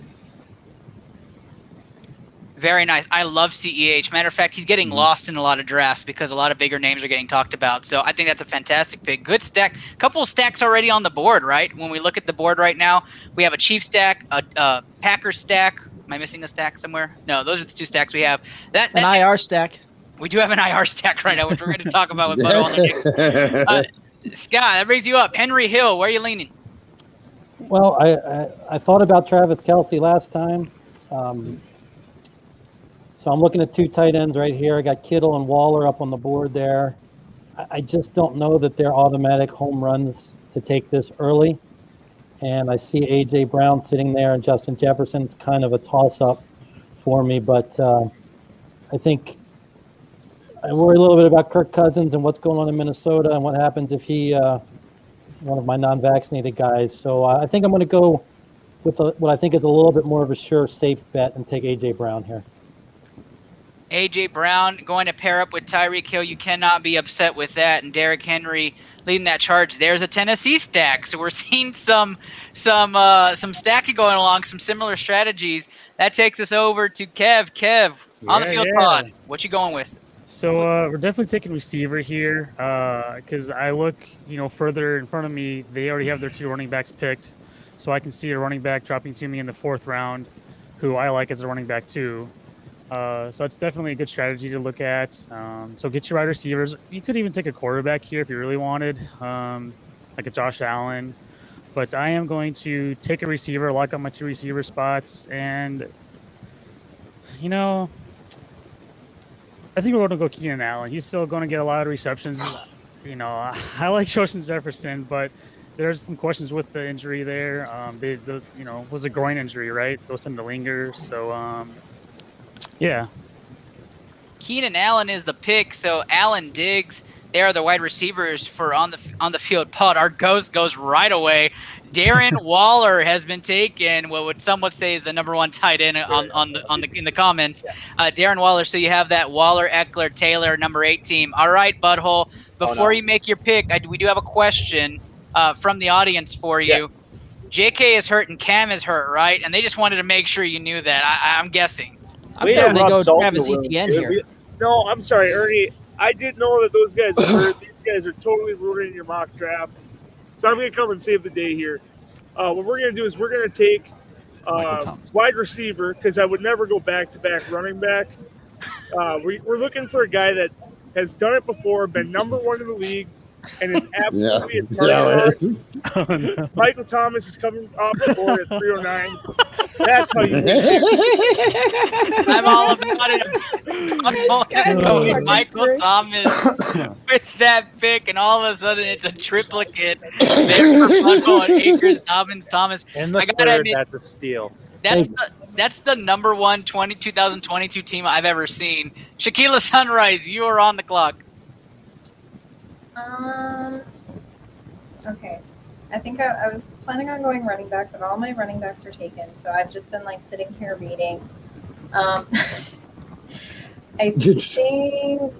Very nice. I love CEH. Matter of fact, he's getting lost in a lot of drafts because a lot of bigger names are getting talked about. So I think that's a fantastic pick. Good stack. Couple of stacks already on the board, right? When we look at the board right now, we have a Chiefs stack, a Packers stack. Am I missing a stack somewhere? No, those are the 2 stacks we have. An IR stack. We do have an IR stack right now, which we're going to talk about with Butto on the next. Scott, that brings you up. Henry Hill, where are you leaning? Well, I thought about Travis Kelce last time. So I'm looking at 2 tight ends right here. I got Kittle and Waller up on the board there. I just don't know that they're automatic home runs to take this early. And I see A.J. Brown sitting there and Justin Jefferson. It's kind of a toss-up for me. But I think I worry a little bit about Kirk Cousins and what's going on in Minnesota and what happens if he one of my non-vaccinated guys. So I think I'm going to go with what I think is a little bit more of a sure, safe bet and take A.J. Brown here. A.J. Brown going to pair up with Tyreek Hill. You cannot be upset with that. And Derrick Henry leading that charge. There's a Tennessee stack. So we're seeing some stacking going along, some similar strategies. That takes us over to Kev. Kev, on the field pod. What you going with? So we're definitely taking receiver here because I look, further in front of me. They already have their 2 running backs picked. So I can see a running back dropping to me in the 4th round who I like as a running back too. So that's definitely a good strategy to look at. So get your wide receivers. You could even take a quarterback here if you really wanted, like a Josh Allen. But I am going to take a receiver, lock up my 2 receiver spots. And, I think we're going to go Keenan Allen. He's still going to get a lot of receptions. I like Justin Jefferson, but there's some questions with the injury there. Was a groin injury, right? Those tend to linger. So, yeah. Keenan Allen is the pick. So Allen Diggs, they are the wide receivers for on the field pod. Our ghost goes right away. Darren Waller has been taken. What would some would say is the number one tight end in the comments. Darren Waller. So you have that Waller, Eckler, Taylor, number 8 team. All right, Butthole. Before you make your pick, we do have a question from the audience for you. JK is hurt and Cam is hurt, right? And they just wanted to make sure you knew that. I'm guessing. I'm going to go Travis Etienne here. No, I'm sorry, Ernie. I didn't know that those guys are hurt. These guys are totally ruining your mock draft. So I'm going to come and save the day here. What we're going to do is we're going to take wide receiver, because I would never go back-to-back running back. We're looking for a guy that has done it before, been number 1 in the league, and is absolutely a target. No. Michael Thomas is coming off the board at 309. That's how you I'm all about it. Michael Thomas with that pick, and all of a sudden it's a triplicate there for Butthole and Akers, Dobbins, Thomas. In the I gotta third, admit, that's a steal. that's the number one 2022 team I've ever seen. Shaquila Sunrise, you are on the clock. Okay. I think I was planning on going running back, but all my running backs are taken. So I've just been like sitting here reading. I think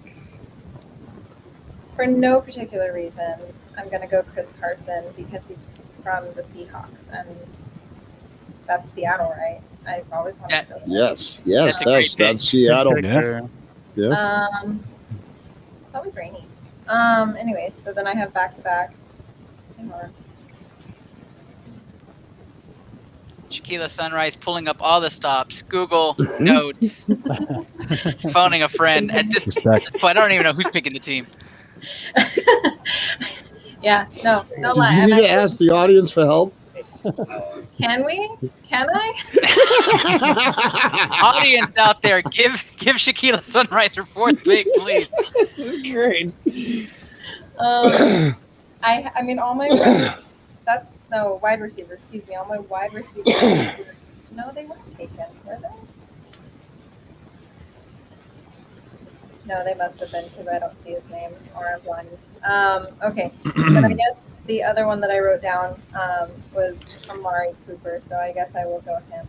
for no particular reason, I'm going to go Chris Carson because he's from the Seahawks, and that's Seattle, right? I've always wanted to go there. Yes, that's Seattle. Yeah. It's always rainy. Anyways, so then I have back-to-back. Hang on. Shaquila Sunrise pulling up all the stops. Google Notes. Phoning a friend. At this point, I don't even know who's picking the team. Yeah, no lie. You need to ask the audience for help. Can we? Can I? Audience out there, give Shaquila Sunrise her 4th pick, please. This is great. I mean, all my wide receivers. Excuse me, all my wide receivers. No, they weren't taken, were they? No, they must have been because I don't see his name or I'm blind. Okay, but I guess the other one that I wrote down was Amari Cooper, so I guess I will go with him.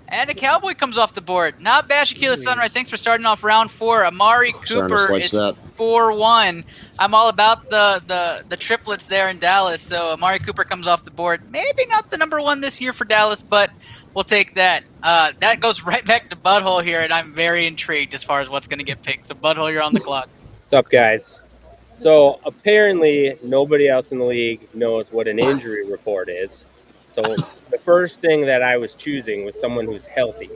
And a Cowboy comes off the board. Not bad, Shaquila Sunrise. Thanks for starting off round 4. Amari Cooper is 4-1. I'm all about the triplets there in Dallas. So Amari Cooper comes off the board. Maybe not the number 1 this year for Dallas, but we'll take that. That goes right back to Butthole here, and I'm very intrigued as far as what's going to get picked. So Butthole, you're on the clock. What's up, guys? So apparently nobody else in the league knows what an injury report is. So the first thing that I was choosing was someone who's healthy,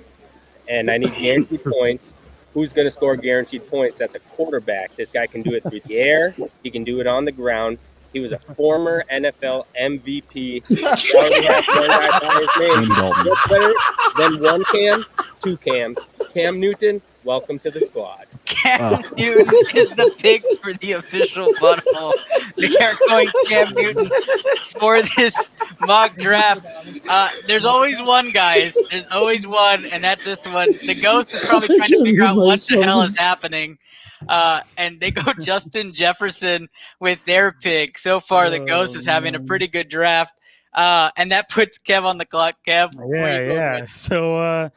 and I need guaranteed points. Who's going to score guaranteed points? That's a quarterback. This guy can do it through the air. He can do it on the ground. He was a former NFL MVP. We already have one guy by his name. What's better than one Cam? 2 Cams. Cam Newton, welcome to the squad. Cam Newton is the pick for the official Butthole. They are going Cam Newton for this mock draft. There's always one, guys. There's always one, and that's this one. The Ghost is probably trying to figure out what the hell is happening. And they go Justin Jefferson with their pick. So far, the Ghost is having a pretty good draft. And that puts Kev on the clock. Kev, Yeah. So,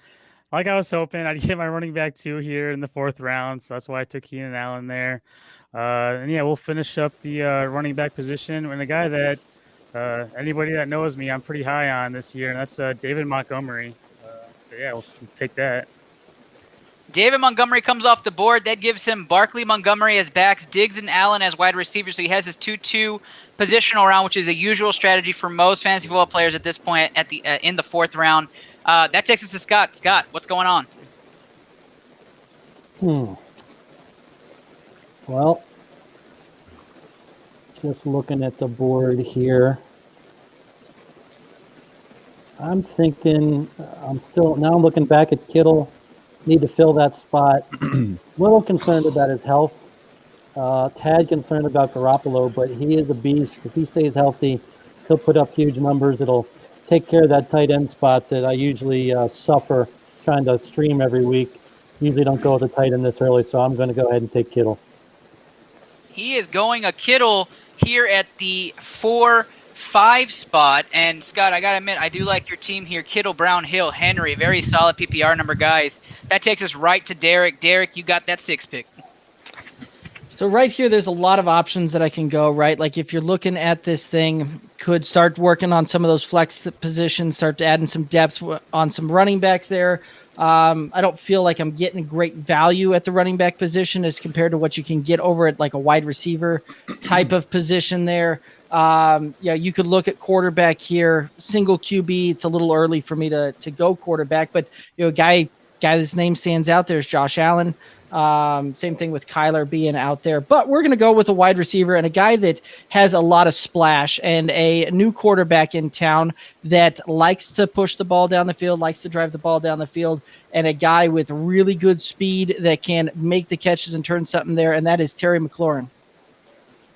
like I was hoping, I'd get my running back 2 here in the 4th round. So that's why I took Keenan Allen there. And yeah, we'll finish up the running back position. And the guy that anybody that knows me, I'm pretty high on this year, and that's David Montgomery. So yeah, we'll take that. David Montgomery comes off the board. That gives him Barkley, Montgomery as backs, Diggs and Allen as wide receivers. So he has his 2-2 positional round, which is a usual strategy for most fantasy football players at this point at the in the 4th round. That takes us to Scott. Scott, what's going on? Well, just looking at the board here. I'm thinking, I'm looking back at Kittle. Need to fill that spot. Little concerned about his health. Tad concerned about Garoppolo, but he is a beast. If he stays healthy, he'll put up huge numbers. It'll take care of that tight end spot that I usually suffer trying to stream every week. Usually don't go with the tight end this early, so I'm going to go ahead and take Kittle. He is going a Kittle here at the 4-5 spot. And Scott, I got to admit, I do like your team here. Kittle, Brown, Hill, Henry, very solid PPR number guys. That takes us right to Derek. Derek, you got that 6 pick. So right here, there's a lot of options that I can go, right? Like if you're looking at this thing, could start working on some of those flex positions, start adding some depth on some running backs there. I don't feel like I'm getting great value at the running back position as compared to what you can get over at like a wide receiver type of position there. You could look at quarterback here, single QB. It's a little early for me to go quarterback, but a guy that's name stands out there is Josh Allen. Same thing with Kyler being out there, but we're going to go with a wide receiver and a guy that has a lot of splash and a new quarterback in town that likes to push the ball down the field, likes to drive the ball down the field, and a guy with really good speed that can make the catches and turn something there. And that is Terry McLaurin.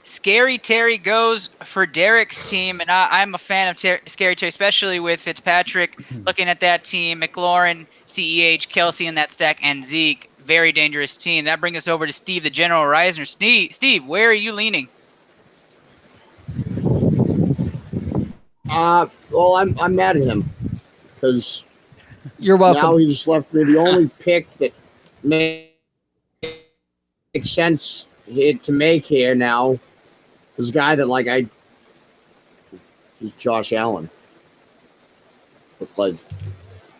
Scary Terry goes for Derek's team, and I'm a fan of Scary Terry, especially with Fitzpatrick looking at that team, McLaurin, CEH, Kelsey in that stack, and Zeke. Very dangerous team. That brings us over to Steve, the General Reisner. Steve, where are you leaning? Well, I'm mad at him because you're welcome. Now he just left me the only pick that makes sense to make here now. This guy that is Josh Allen. But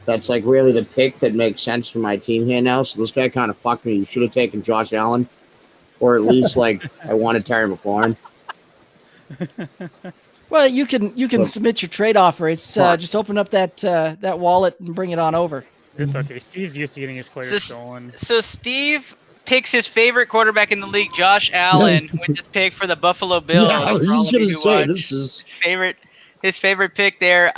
that's really the pick that makes sense for my team here now. So this guy kind of fucked me. You should have taken Josh Allen, or at least I wanted Terry McLaurin. Well, you can submit your trade offer. It's just open up that wallet and bring it on over. It's okay. Steve's used to getting his players stolen. So Steve picks his favorite quarterback in the league, Josh Allen, with this pick for the Buffalo Bills. Yeah, I was just gonna say this is his favorite pick there.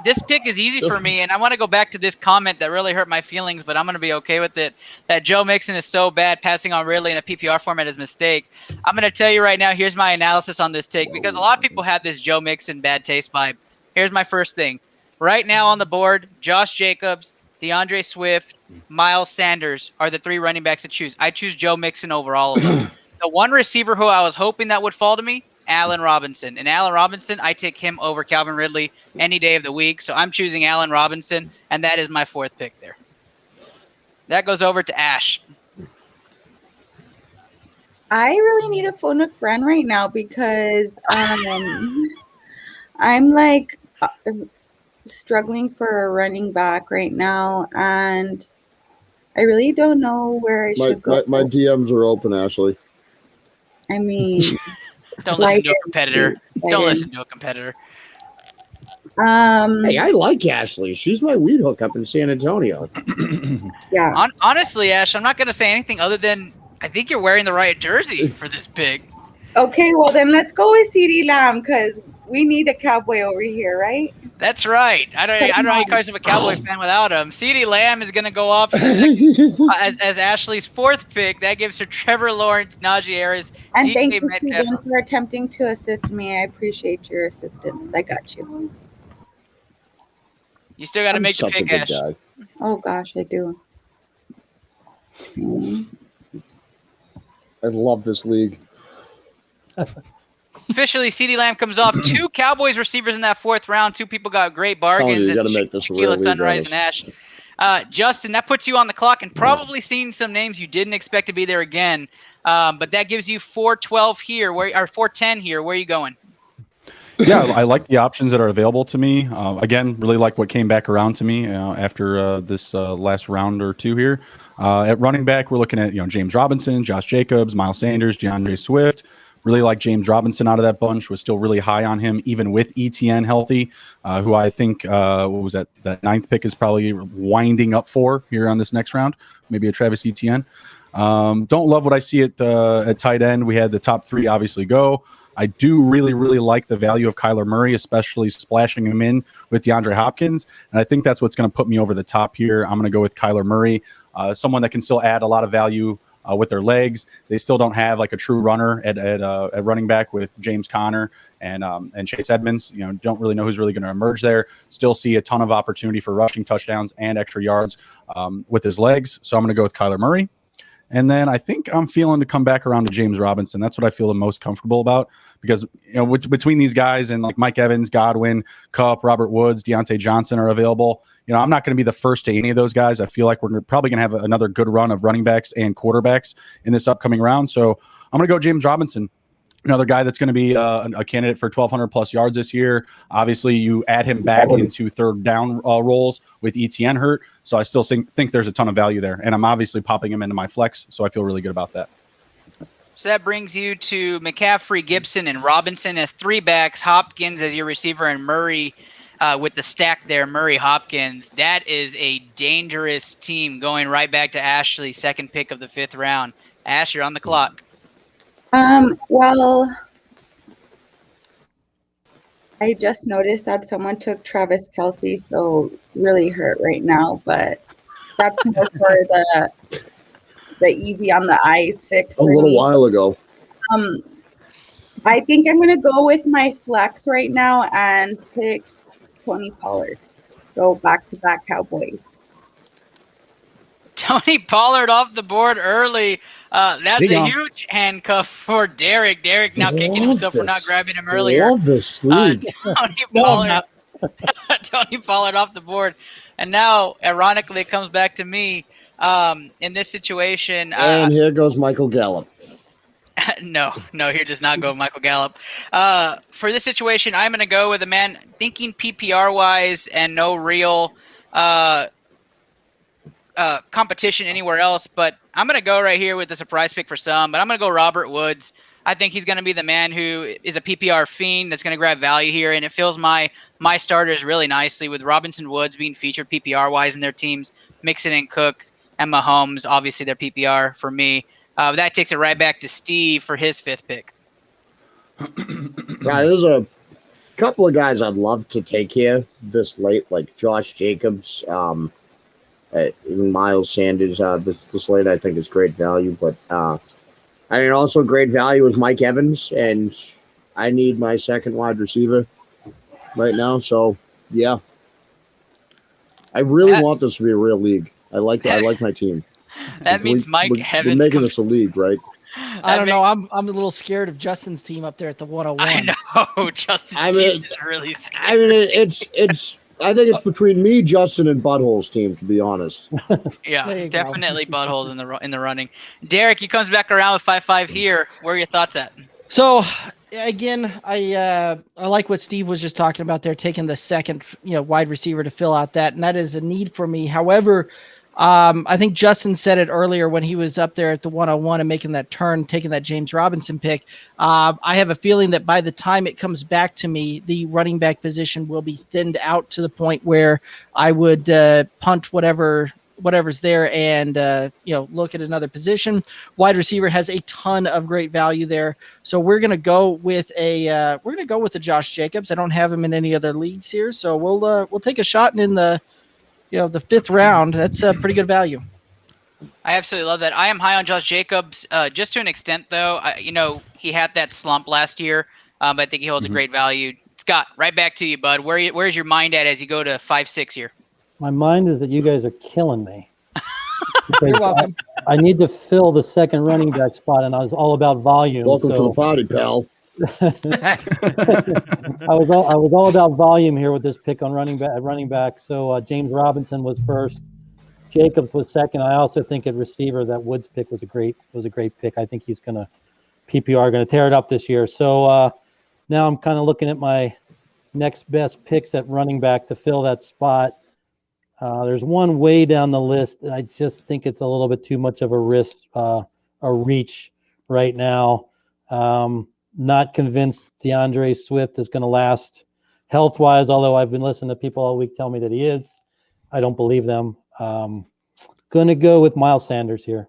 This pick is easy for me, and I want to go back to this comment that really hurt my feelings, but I'm going to be okay with it, that Joe Mixon is so bad passing on Ridley in a PPR format is a mistake. I'm going to tell you right now, here's my analysis on this take, because a lot of people have this Joe Mixon bad taste vibe. Here's my first thing. Right now on the board, Josh Jacobs, DeAndre Swift, Miles Sanders are the 3 running backs to choose. I choose Joe Mixon over all of them. The one receiver who I was hoping that would fall to me, Allen Robinson. And Allen Robinson, I take him over Calvin Ridley any day of the week. So I'm choosing Allen Robinson, and that is my 4th pick there. That goes over to Ash. I really need to phone a friend right now because I'm struggling for a running back right now, and I really don't know where I should go. My DMs are open, Ashley. I mean... Don't listen to a competitor. Don't listen to a competitor. Hey, I like Ashley. She's my weed hookup in San Antonio. Yeah. Honestly, Ash, I'm not going to say anything other than I think you're wearing the right jersey for this pick. Okay, well then let's go with CeeDee Lamb because we need a cowboy over here, right? That's right. I don't know how you call yourself a Cowboy fan without him. CeeDee Lamb is going to go off as Ashley's 4th pick. That gives her Trevor Lawrence, Najee Harris, and DK thank you, Metcalf. Steven, for attempting to assist me. I appreciate your assistance. I got you. You still got to make the pick, Ash. Oh gosh, I do. I love this league. Officially, CeeDee Lamb comes off. 2 Cowboys receivers in that 4th round. 2 people got great bargains. You got to make this Shaquille Sunrise and Ash. Justin, that puts you on the clock and probably seen some names you didn't expect to be there again. But that gives you 412 here, or 410 here. Where are you going? Yeah, I like the options that are available to me. Again, really like what came back around to me after this last round or 2 here. At running back, we're looking at James Robinson, Josh Jacobs, Miles Sanders, DeAndre Swift. Really like James Robinson out of that bunch. Was still really high on him, even with ETN healthy, who I think what was that 9th pick is probably winding up for here on this next round. Maybe a Travis Etienne. Don't love what I see at tight end. We had the top 3 obviously go. I do really, really like the value of Kyler Murray, especially splashing him in with DeAndre Hopkins. And I think that's what's going to put me over the top here. I'm going to go with Kyler Murray, someone that can still add a lot of value with their legs. They still don't have a true runner at running back with James Conner and Chase Edmonds. Don't really know who's really going to emerge there. Still see a ton of opportunity for rushing touchdowns and extra yards with his legs. So I'm going to go with Kyler Murray. And then I think I'm feeling to come back around to James Robinson. That's what I feel the most comfortable about because, between these guys and like Mike Evans, Godwin, Kupp, Robert Woods, Deontay Johnson are available. I'm not going to be the first to any of those guys. I feel like we're probably going to have another good run of running backs and quarterbacks in this upcoming round. So I'm going to go James Robinson. Another guy that's going to be a candidate for 1,200 plus yards this year. Obviously, you add him back into third down roles with ETN hurt. So I still think there's a ton of value there. And I'm obviously popping him into my flex. So I feel really good about that. So that brings you to McCaffrey, Gibson, and Robinson as 3 backs, Hopkins as your receiver, and Murray with the stack there, Murray, Hopkins. That is a dangerous team going right back to Ashley, second pick of the 5th round. Ash, you're on the clock. Well, I just noticed that someone took Travis Kelce, so really hurt right now, but that's more for the easy on the eyes fix. A little while ago. I think I'm gonna go with my flex right now and pick Tony Pollard. Go back-to-back Cowboys. Tony Pollard off the board early. That's a huge handcuff for Derek. Derek now kicking himself for not grabbing him earlier. Love this league. Tony Pollard off the board. And now, ironically, it comes back to me in this situation. And here goes Michael Gallup. No, here does not go Michael Gallup. For this situation, I'm going to go with a man thinking PPR-wise and no real competition anywhere else, but I'm going to go right here with the surprise pick for some, but I'm going to go Robert Woods. I think he's going to be the man who is a PPR fiend that's going to grab value here, and it fills my starters really nicely with Robinson, Woods being featured PPR-wise in their teams, Mixon and Cook and Mahomes, obviously their PPR for me. That takes it right back to Steve for his 5th pick. Yeah, there's a couple of guys I'd love to take here this late, like Josh Jacobs, even Miles Sanders. This late I think is great value, but I mean also great value is Mike Evans, and I need my second wide receiver right now. So yeah, I really want this to be a real league. I like my team. That means Mike Evans. We're making this a league, right? I don't know. I'm a little scared of Justin's team up there at the 101. I know Justin's team is really scary. I mean, it's. I think it's between me, Justin, and Butthole's team, to be honest. Yeah, definitely Buttholes in the running. Derek, he comes back around with 5-5 here. Where are your thoughts at? So again, I like what Steve was just talking about there, taking the second wide receiver to fill out that, and that is a need for me. However, I think Justin said it earlier when he was up there at the 101 and making that turn, taking that James Robinson pick. I have a feeling that by the time it comes back to me, the running back position will be thinned out to the point where I would punt whatever's there and look at another position. Wide receiver has a ton of great value there, so we're gonna go with a Josh Jacobs. I don't have him in any other leagues here, so we'll take a shot, and in the 5th round, that's a pretty good value. I absolutely love that. I am high on Josh Jacobs, just to an extent, though. He had that slump last year, but I think he holds a great value. Scott, right back to you, bud. Where's your mind at as you go to 5-6 here? My mind is that you guys are killing me. You're welcome. I need to fill the second running back spot, and I was all about volume. Welcome to the party, pal. I was all about volume here with this pick on running back. So James Robinson was first, Jacobs was second. I also think at receiver that Woods pick was a great pick. I think he's gonna tear it up this year. So now I'm kind of looking at my next best picks at running back to fill that spot. There's one way down the list, and I just think it's a little bit too much of a risk, a reach right now. Not convinced DeAndre Swift is going to last health-wise, although I've been listening to people all week tell me that he is. I don't believe them. Going to go with Miles Sanders here.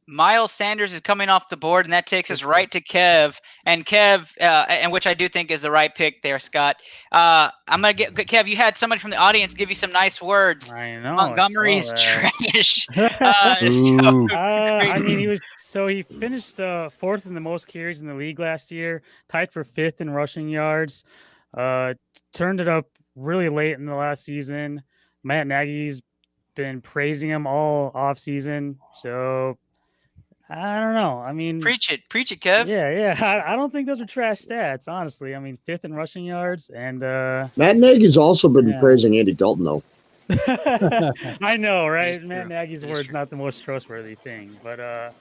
Miles Sanders is coming off the board, and that takes us right to Kev. And Kev, and which I do think is the right pick there, Scott. I'm going to get Kev. You had somebody from the audience give you some nice words. I know. Montgomery's trash. I mean, he finished 4th in the most carries in the league last year, tied for 5th in rushing yards. Turned it up really late in the last season. Matt Nagy's been praising him all off season. So I don't know. I mean, preach it, Kev. Yeah. I don't think those are trash stats, honestly. I mean, 5th in rushing yards, and Matt Nagy's also been praising Andy Dalton, though. I know, right? Matt Nagy's word's not the most trustworthy thing, but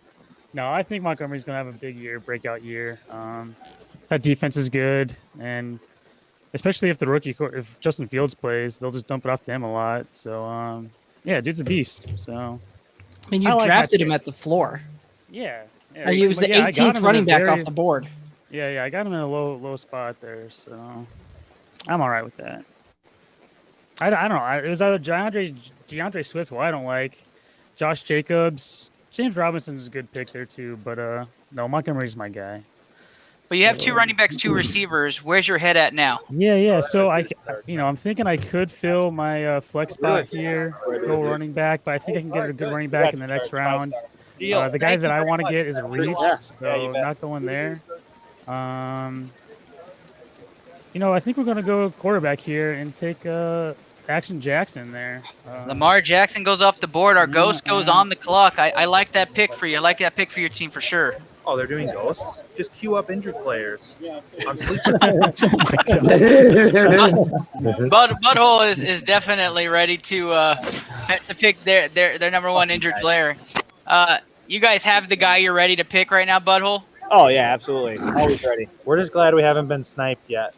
no, I think Montgomery's gonna have a big year, breakout year. That defense is good, and especially if if Justin Fields plays, they'll just dump it off to him a lot. So yeah, dude's a beast. So I mean, you drafted him at the floor. Yeah. He was the 18th running back off the board. Yeah, I got him in a low spot there, so I'm all right with that. I don't know. It was either DeAndre Swift, who I don't like, Josh Jacobs, James Robinson's a good pick there too, but no, Montgomery's my guy. But you have 2 running backs, 2 receivers. Where's your head at now? Yeah. So I'm thinking I could fill my flex spot here, go running back, but I think I can get a good running back in the next round. The guy that I want to get is a reach, so not going there. I think we're going to go quarterback here and take Action Jackson there. Lamar Jackson goes off the board. Our ghost goes on the clock. I like that pick for you. I like that pick for your team for sure. Oh, they're doing ghosts? Just queue up injured players. I'm sleeping. Butthole is definitely ready to pick their number 1 injured player. You guys have the guy you're ready to pick right now, Butthole? Oh, yeah, absolutely. Always ready. We're just glad we haven't been sniped yet.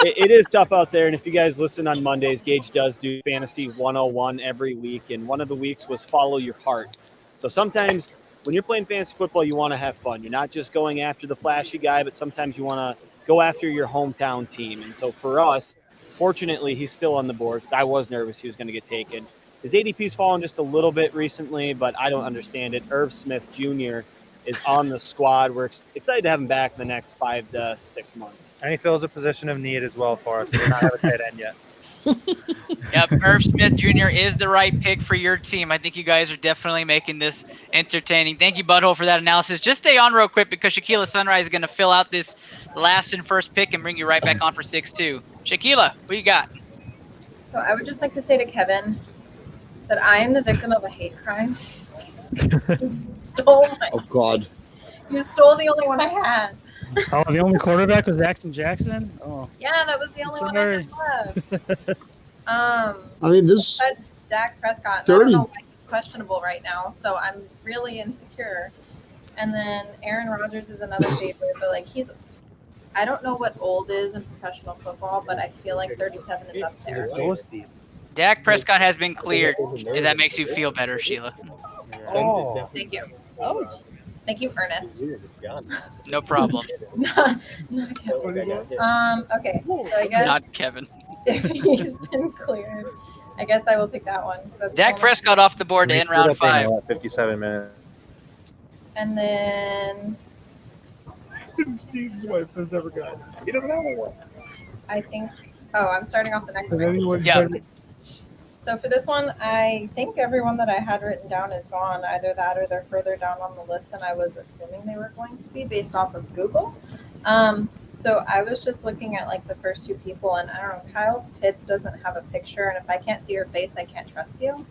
It is tough out there, and if you guys listen on Mondays, Gage does do Fantasy 101 every week, and one of the weeks was Follow Your Heart. So sometimes when you're playing fantasy football, you want to have fun. You're not just going after the flashy guy, but sometimes you want to go after your hometown team. And so for us, fortunately, he's still on the board because I was nervous he was going to get taken. His ADP's fallen just a little bit recently, but I don't understand it. Irv Smith Jr. is on the squad. We're excited to have him back in the next 5 to 6 months. And he fills a position of need as well for us. We do not have a tight end yet. Yep, Irv Smith Jr. is the right pick for your team. I think you guys are definitely making this entertaining. Thank you, Butthole, for that analysis. Just stay on real quick because Shaquila Sunrise is going to fill out this last and first pick and bring you right back on for 6-2. Shaquila, what you got? So I would just like to say to Kevin that I am the victim of a hate crime. Stole my. Oh God. You stole the only one I had. Oh, the only quarterback was Action Jackson? Oh. Yeah, that was the only one I had left. I mean, this. That's Dak Prescott. 30. I don't know why he's questionable right now, so I'm really insecure. And then Aaron Rodgers is another favorite, but like I don't know what old is in professional football, but I feel like 37 is up there. Dak Prescott has been cleared. If that makes you feel better, Sheila. Oh, thank you. Oh, thank you, Ernest. No problem. Not Kevin. Okay, so I guess Not Kevin. if he's been cleared, I guess I will pick that one. So that's Dak Prescott off the board to end round 5. 57 minutes. And then Steve's wife has ever got. He doesn't have one. I think. Oh, I'm starting off the next one. Yeah. So for this one, I think everyone that I had written down is gone. Either that or they're further down on the list than I was assuming they were going to be based off of Google. So I was just looking at like the first 2 people, and I don't know, Kyle Pitts doesn't have a picture, and if I can't see your face, I can't trust you.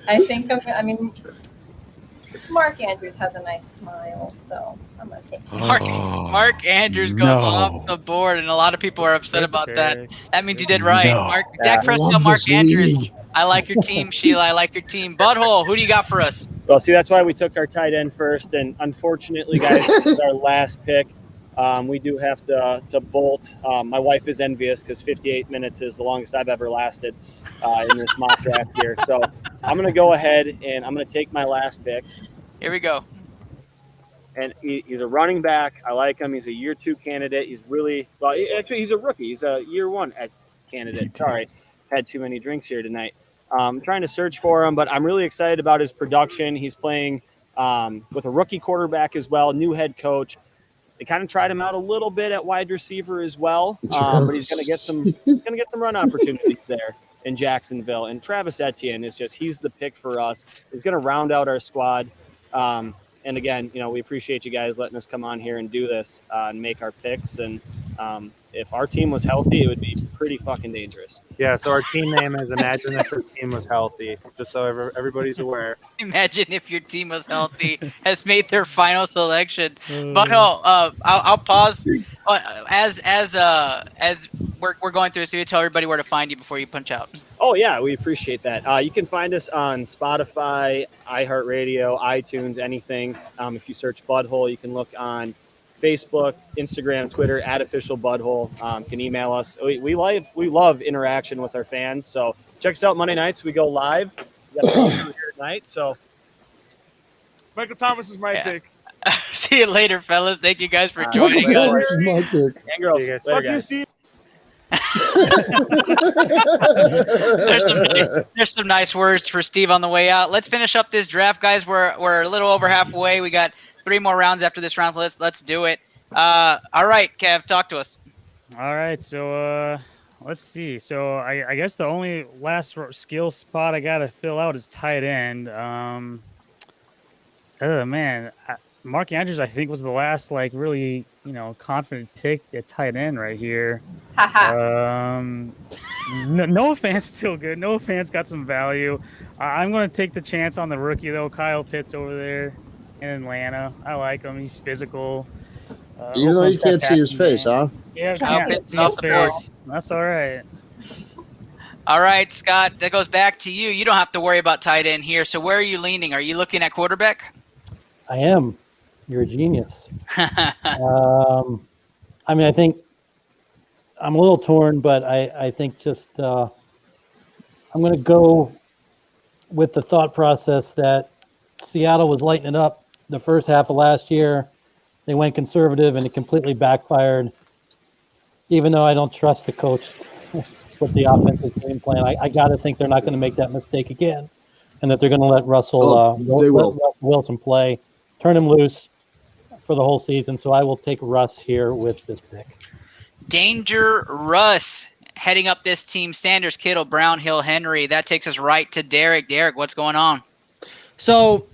I think Mark Andrews has a nice smile, so I'm going to take him. Mark Andrews goes off the board, and a lot of people are upset about that. That means you did right. Dak Prescott, Mark Andrews. I like your team, Sheila. I like your team. Butthole, who do you got for us? Well, see, that's why we took our tight end first, and unfortunately, guys, this is our last pick. We do have to bolt. My wife is envious because 58 minutes is the longest I've ever lasted in this mock draft here. So I'm going to go ahead, and I'm going to take my last pick. Here we go. And he's a running back. I like him. He's a year 2 candidate. He's really – well, actually, he's a rookie. He's a year 1 candidate. Sorry, had too many drinks here tonight. I'm trying to search for him, but I'm really excited about his production. He's playing with a rookie quarterback as well, new head coach. They kind of tried him out a little bit at wide receiver as well, but he's going to get some run opportunities there in Jacksonville. And Travis Etienne is he's the pick for us. He's going to round out our squad. And again, we appreciate you guys letting us come on here and do this and make our picks. And If our team was healthy, it would be pretty fucking dangerous. Yeah, so our team name is Imagine If Your Team Was Healthy, just so everybody's aware. Imagine if your team was healthy, has made their final selection. But no, I'll pause as we're going through this. So you tell everybody where to find you before you punch out. Oh yeah, we appreciate that. You can find us on Spotify, iHeartRadio, iTunes, anything. If you search Butthole, you can look on Facebook, Instagram, Twitter @official Butthole. Can email us. We love interaction with our fans. So check us out Monday nights. We go live. We got the here tonight. So Michael Thomas is my pick. See you later, fellas. Thank you guys for joining us. My pick. And girls, guys. later, Fuck you, guys. Steve. There's some nice words for Steve on the way out. Let's finish up this draft, guys. We're a little over halfway. We got 3 more rounds after this round. So let's do it. All right, Kev, talk to us. All right, so let's see. So I guess the only last skill spot I gotta fill out is tight end. Man, Mark Andrews I think was the last really confident pick at tight end right here. Noah Fant's still good. Noah Fant's got some value. I'm gonna take the chance on the rookie though, Kyle Pitts over there in Atlanta. I like him. He's physical. Even though you can't see his face, huh? Yeah, Kyle Pitts off the board. That's all right. All right, Scott, that goes back to you. You don't have to worry about tight end here. So where are you leaning? Are you looking at quarterback? I am. You're a genius. I think I'm a little torn, but I think just I'm going to go with the thought process that Seattle was lighting it up the first half of last year. They went conservative, and it completely backfired. Even though I don't trust the coach with the offensive game plan, I got to think they're not going to make that mistake again, and that they're going to let Russell Wilson play, turn him loose for the whole season. So I will take Russ here with this pick. Danger Russ heading up this team. Sanders, Kittle, Brown, Hill, Henry. That takes us right to Derek. Derek, what's going on? So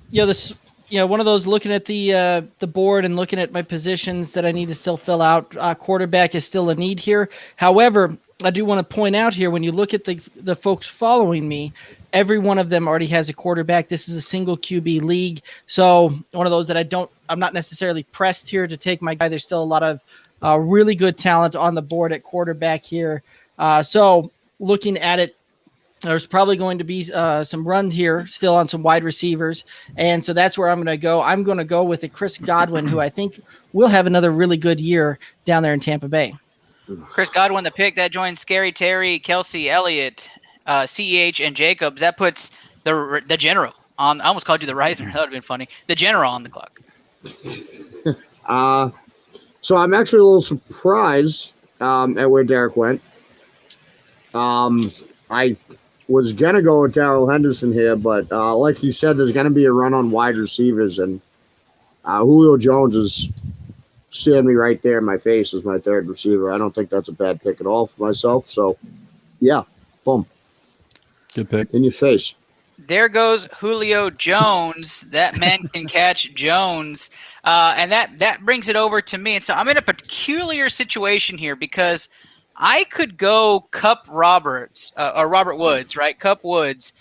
one of those looking at the board and looking at my positions that I need to still fill out. Quarterback is still a need here. However, I do want to point out here, when you look at the folks following me, every one of them already has a quarterback. This is a single QB league. So one of those that I'm not necessarily pressed here to take my guy. There's still a lot of really good talent on the board at quarterback here. So looking at it, there's probably going to be some run here still on some wide receivers. And so that's where I'm going to go. I'm going to go with a Chris Godwin, who I think will have another really good year down there in Tampa Bay. Chris Godwin, the pick that joins Scary Terry, Kelsey Elliott, CEH, and Jacobs. That puts the general on. I almost called you the Reisner. That would have been funny. The general on the clock. So I'm actually a little surprised at where Derek went. I was going to go with Darrell Henderson here, but like you said, there's going to be a run on wide receivers, and Julio Jones is staring me right there in my face as my third receiver. I don't think that's a bad pick at all for myself. So, yeah, boom. Good pick. In your face. There goes Julio Jones. That man can catch Jones. And that brings it over to me. And so I'm in a peculiar situation here because I could go Cup Roberts or Robert Woods, right? Cup Woods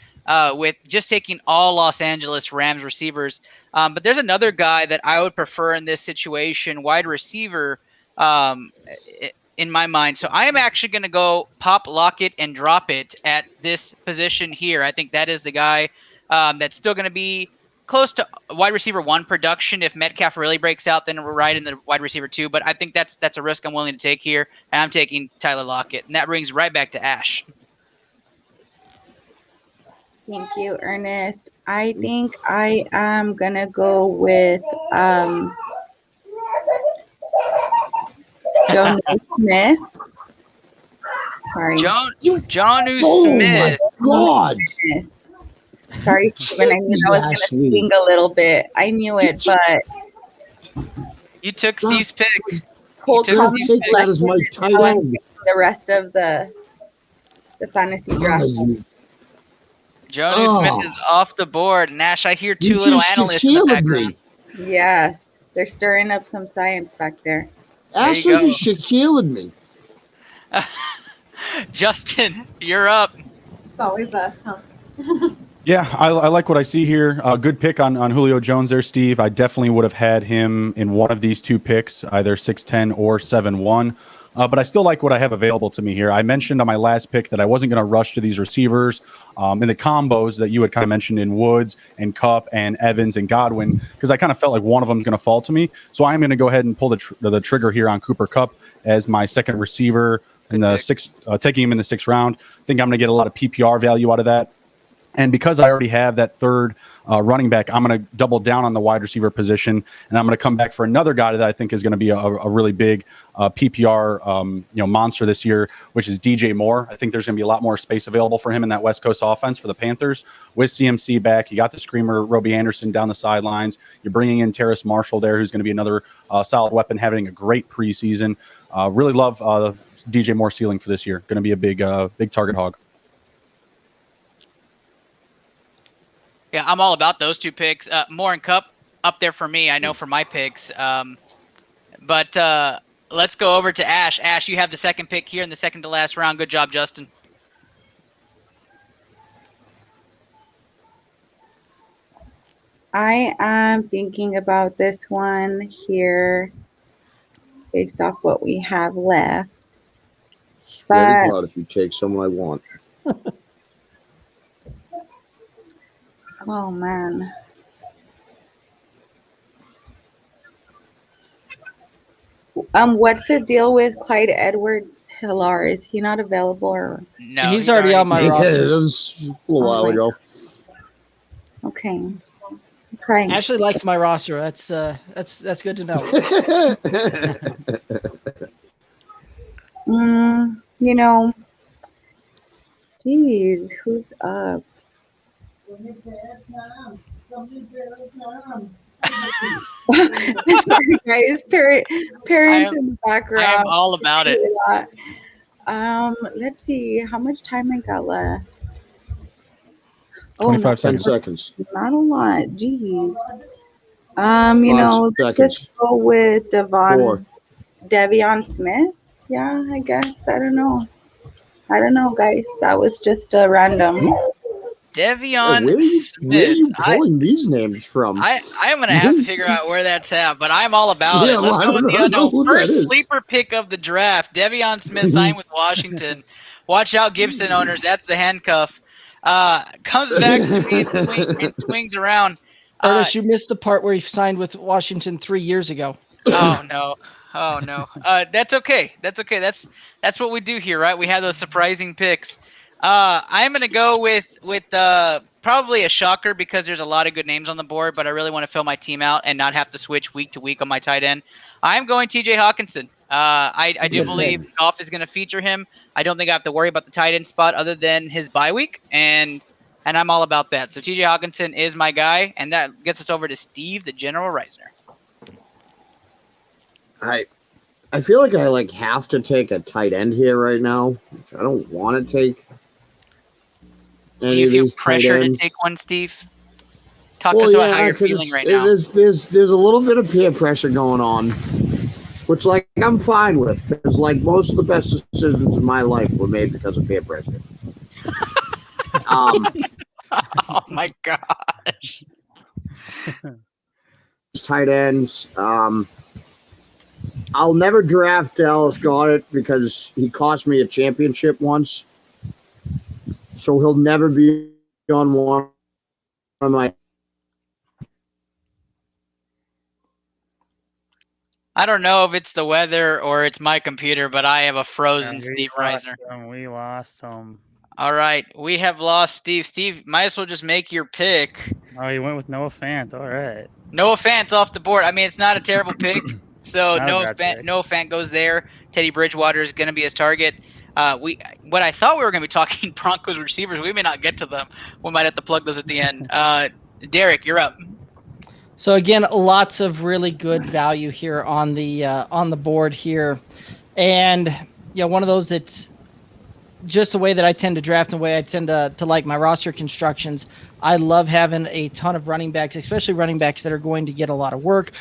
with just taking all Los Angeles Rams receivers. But there's another guy that I would prefer in this situation, wide receiver, in my mind. So I am actually going to go pop, lock it, and drop it at this position here. I think that is the guy that's still going to be close to wide receiver 1 production. If Metcalf really breaks out, then we're right in the wide receiver 2. But I think that's a risk I'm willing to take here. And I'm taking Tyler Lockett. And that brings right back to Ash. Thank you, Ernest. I think I am going to go with Jonnu Smith. Sorry. Jonnu Smith. God. Sorry, Stephen. I knew I was going to swing a little bit. I knew it, but you took Steve's pick. Cold that is my tight end. The rest of the fantasy draft. Jonnu Smith is off the board. Nash, I hear two little analysts in the background. Yes, they're stirring up some science back there. Ashley go. just Shaquille'd me. Justin, you're up. It's always us, huh? Yeah, I like what I see here. Good pick on Julio Jones there, Steve. I definitely would have had him in one of these two picks, either 6'10 or 7'1. But I still like what I have available to me here. I mentioned on my last pick that I wasn't going to rush to these receivers in the combos that you had kind of mentioned in Woods and Kupp and Evans and Godwin, because I kind of felt like one of them is going to fall to me. So I'm going to go ahead and pull the trigger here on Cooper Kupp as my second receiver in the taking him in the 6th round. I think I'm going to get a lot of PPR value out of that. And because I already have that third running back, I'm going to double down on the wide receiver position, and I'm going to come back for another guy that I think is going to be a really big PPR monster this year, which is DJ Moore. I think there's going to be a lot more space available for him in that West Coast offense for the Panthers. With CMC back, you got the screamer Robbie Anderson down the sidelines. You're bringing in Terrace Marshall there, who's going to be another solid weapon, having a great preseason. Really love DJ Moore ceiling for this year. Going to be a big target hog. Yeah, I'm all about those two picks. Moore and Kupp up there for me. I know for my picks. But let's go over to Ash. Ash, you have the second pick here in the second to last round. Good job, Justin. I am thinking about this one here based off what we have left. Swear to God, if you take someone I want. Oh, man. What's the deal with Clyde Edwards-Helaire? Is he not available? Or? No, he's already on my roster. It was a little while ago. Okay. I'm trying. Ashley likes my roster. That's good to know. Geez, who's up? Sorry, guys. Parents in the background. I am all about it. Let's see how much time I got left. 25 seconds. 10 seconds. Not a lot. Jeez. Seconds. Just go with 4. Devion Smith. Yeah, I guess. I don't know, guys. That was just a random. Devion Smith. Where are you pulling these names from? I am going to have to figure out where that's at, but I'm all about it. Let's go with the unknown. First sleeper pick of the draft. Devion Smith signed with Washington. Watch out, Gibson owners. That's the handcuff. Comes back to me and swings around. Ernest, you missed the part where he signed with Washington 3 years ago. Oh, no. That's okay. That's what we do here, right? We have those surprising picks. I'm going to go with probably a shocker because there's a lot of good names on the board, but I really want to fill my team out and not have to switch week to week on my tight end. I'm going TJ Hawkinson. I do believe Goff is going to feature him. I don't think I have to worry about the tight end spot other than his bye week, and I'm all about that. So TJ Hawkinson is my guy, and that gets us over to Steve, the General Reisner. I feel like I have to take a tight end here right now. I don't want to take. Do you feel pressure to take one, Steve? Talk to us about how you're feeling right now. There's a little bit of peer pressure going on, which I'm fine with, because most of the best decisions in my life were made because of peer pressure. Oh my gosh! Tight ends. I'll never draft Dallas Goedert because he cost me a championship once. So he'll never be on one of my. I don't know if it's the weather or it's my computer, but I have a frozen Steve Reisner. We lost him. All right, we have lost Steve. Steve, might as well just make your pick. Oh, you went with Noah Fant. All right. Noah Fant's off the board. I mean, it's not a terrible pick. So Noah Fant goes there. Teddy Bridgewater is going to be his target. What I thought we were going to be talking Broncos receivers, we may not get to them. We might have to plug those at the end. Derek, you're up. So again, lots of really good value here on the board here, and one of those that's just the way that I tend to draft and the way I tend to like my roster constructions, I love having a ton of running backs, especially running backs that are going to get a lot of work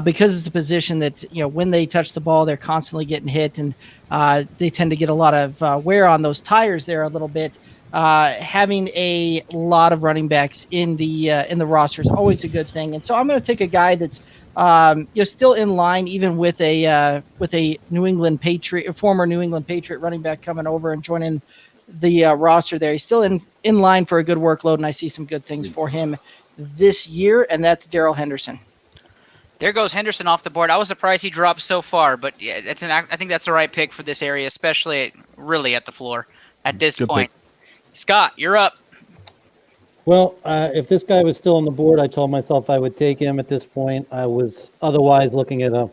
because it's a position that, when they touch the ball, they're constantly getting hit, and they tend to get a lot of wear on those tires there a little bit. Having a lot of running backs in the roster is always a good thing. And so I'm going to take a guy that's still in line, even with a New England Patriot, former New England Patriot running back coming over and joining the roster there. He's still in line for a good workload, and I see some good things for him this year, and that's Darrell Henderson. There goes Henderson off the board. I was surprised he dropped so far, but yeah, I think that's the right pick for this area, especially really at the floor at this point. Pick. Scott, you're up. Well, if this guy was still on the board, I told myself I would take him at this point. I was otherwise looking at a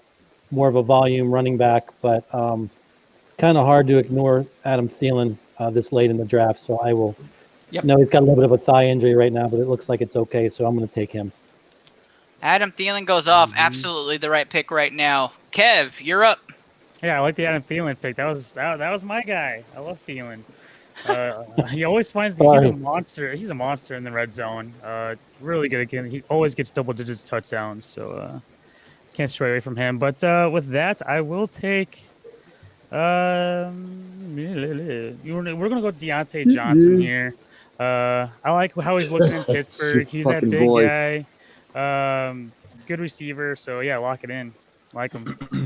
more of a volume running back, but it's kind of hard to ignore Adam Thielen this late in the draft, so I will. Yep. No, he's got a little bit of a thigh injury right now, but it looks like it's okay, so I'm going to take him. Adam Thielen goes off. Absolutely the right pick right now. Kev, you're up. Yeah, I like the Adam Thielen pick. That was my guy. I love Thielen. He always finds he's a monster. He's a monster in the red zone. Really good again. He always gets double digits touchdowns, so can't stray away from him. But with that, I will take. We're gonna go Deontay Johnson here. I like how he's looking in Pittsburgh. He's that big guy. Good receiver. So yeah, lock it in. Like him.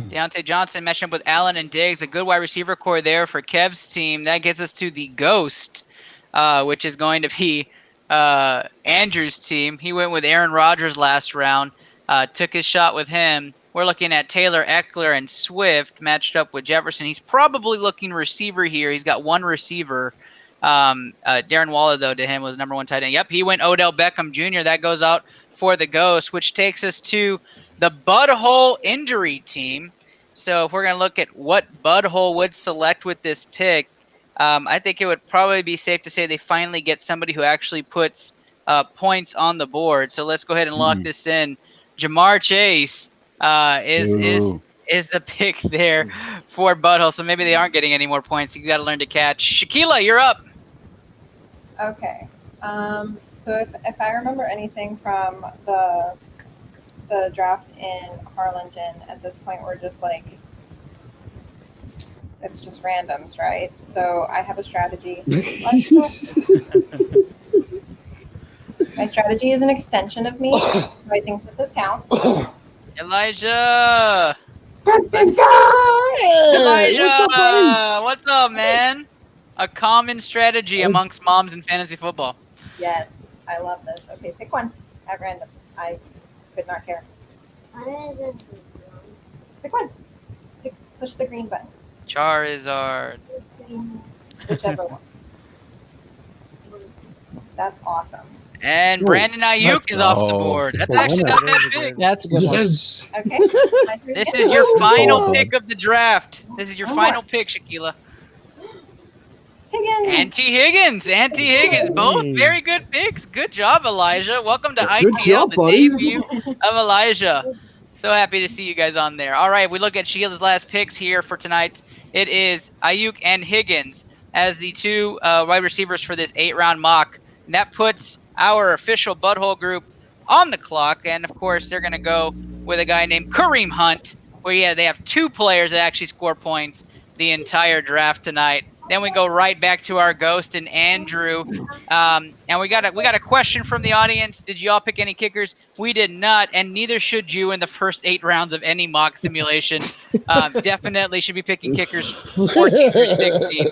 Deontay Johnson matching up with Allen and Diggs. A good wide receiver core there for Kev's team. That gets us to the Ghost, which is going to be Andrew's team. He went with Aaron Rodgers last round. Took his shot with him. We're looking at Taylor Eckler and Swift matched up with Jefferson. He's probably looking receiver here. He's got one receiver. Darren Waller, though, to him was number one tight end. Yep, he went Odell Beckham Jr. That goes out for the Ghost, which takes us to the Butthole Injury Team. So if we're going to look at what Butthole would select with this pick, I think it would probably be safe to say they finally get somebody who actually puts points on the board. So let's go ahead and lock this in. Jamar Chase is the pick there for Butthole. So maybe they aren't getting any more points. You got to learn to catch. Shaquila, you're up. Okay. So if I remember anything from the draft in Harlingen, at this point we're just like, it's just randoms, right? So I have a strategy. My strategy is an extension of me, so I think that this counts. Elijah! What's up, man? A common strategy amongst moms in fantasy football. Yes, I love this. Okay, pick one at random. I could not care. Pick one. Push the green button. Charizard. Whichever one. That's awesome. And Brandon Ayuk is off the board. That's actually not that big. That's a good one. Okay. This is your final pick of the draft. This is your final pick, Shaquila. Higgins. Auntie Higgins. Both very good picks. Good job, Elijah. Welcome to Good ITL, job, the buddy. debut of Elijah. So happy to see you guys on there. All right, we look at Sheila's last picks here for tonight. It is Ayuk and Higgins as the two wide receivers for this 8-round mock. And that puts our official Butthole group on the clock. And, of course, they're going to go with a guy named Kareem Hunt, where, they have two players that actually score points the entire draft tonight. Then we go right back to our Ghost and Andrew. And we got a question from the audience. Did you all pick any kickers? We did not, and neither should you in the first 8 rounds of any mock simulation. Definitely should be picking kickers 14 through 16.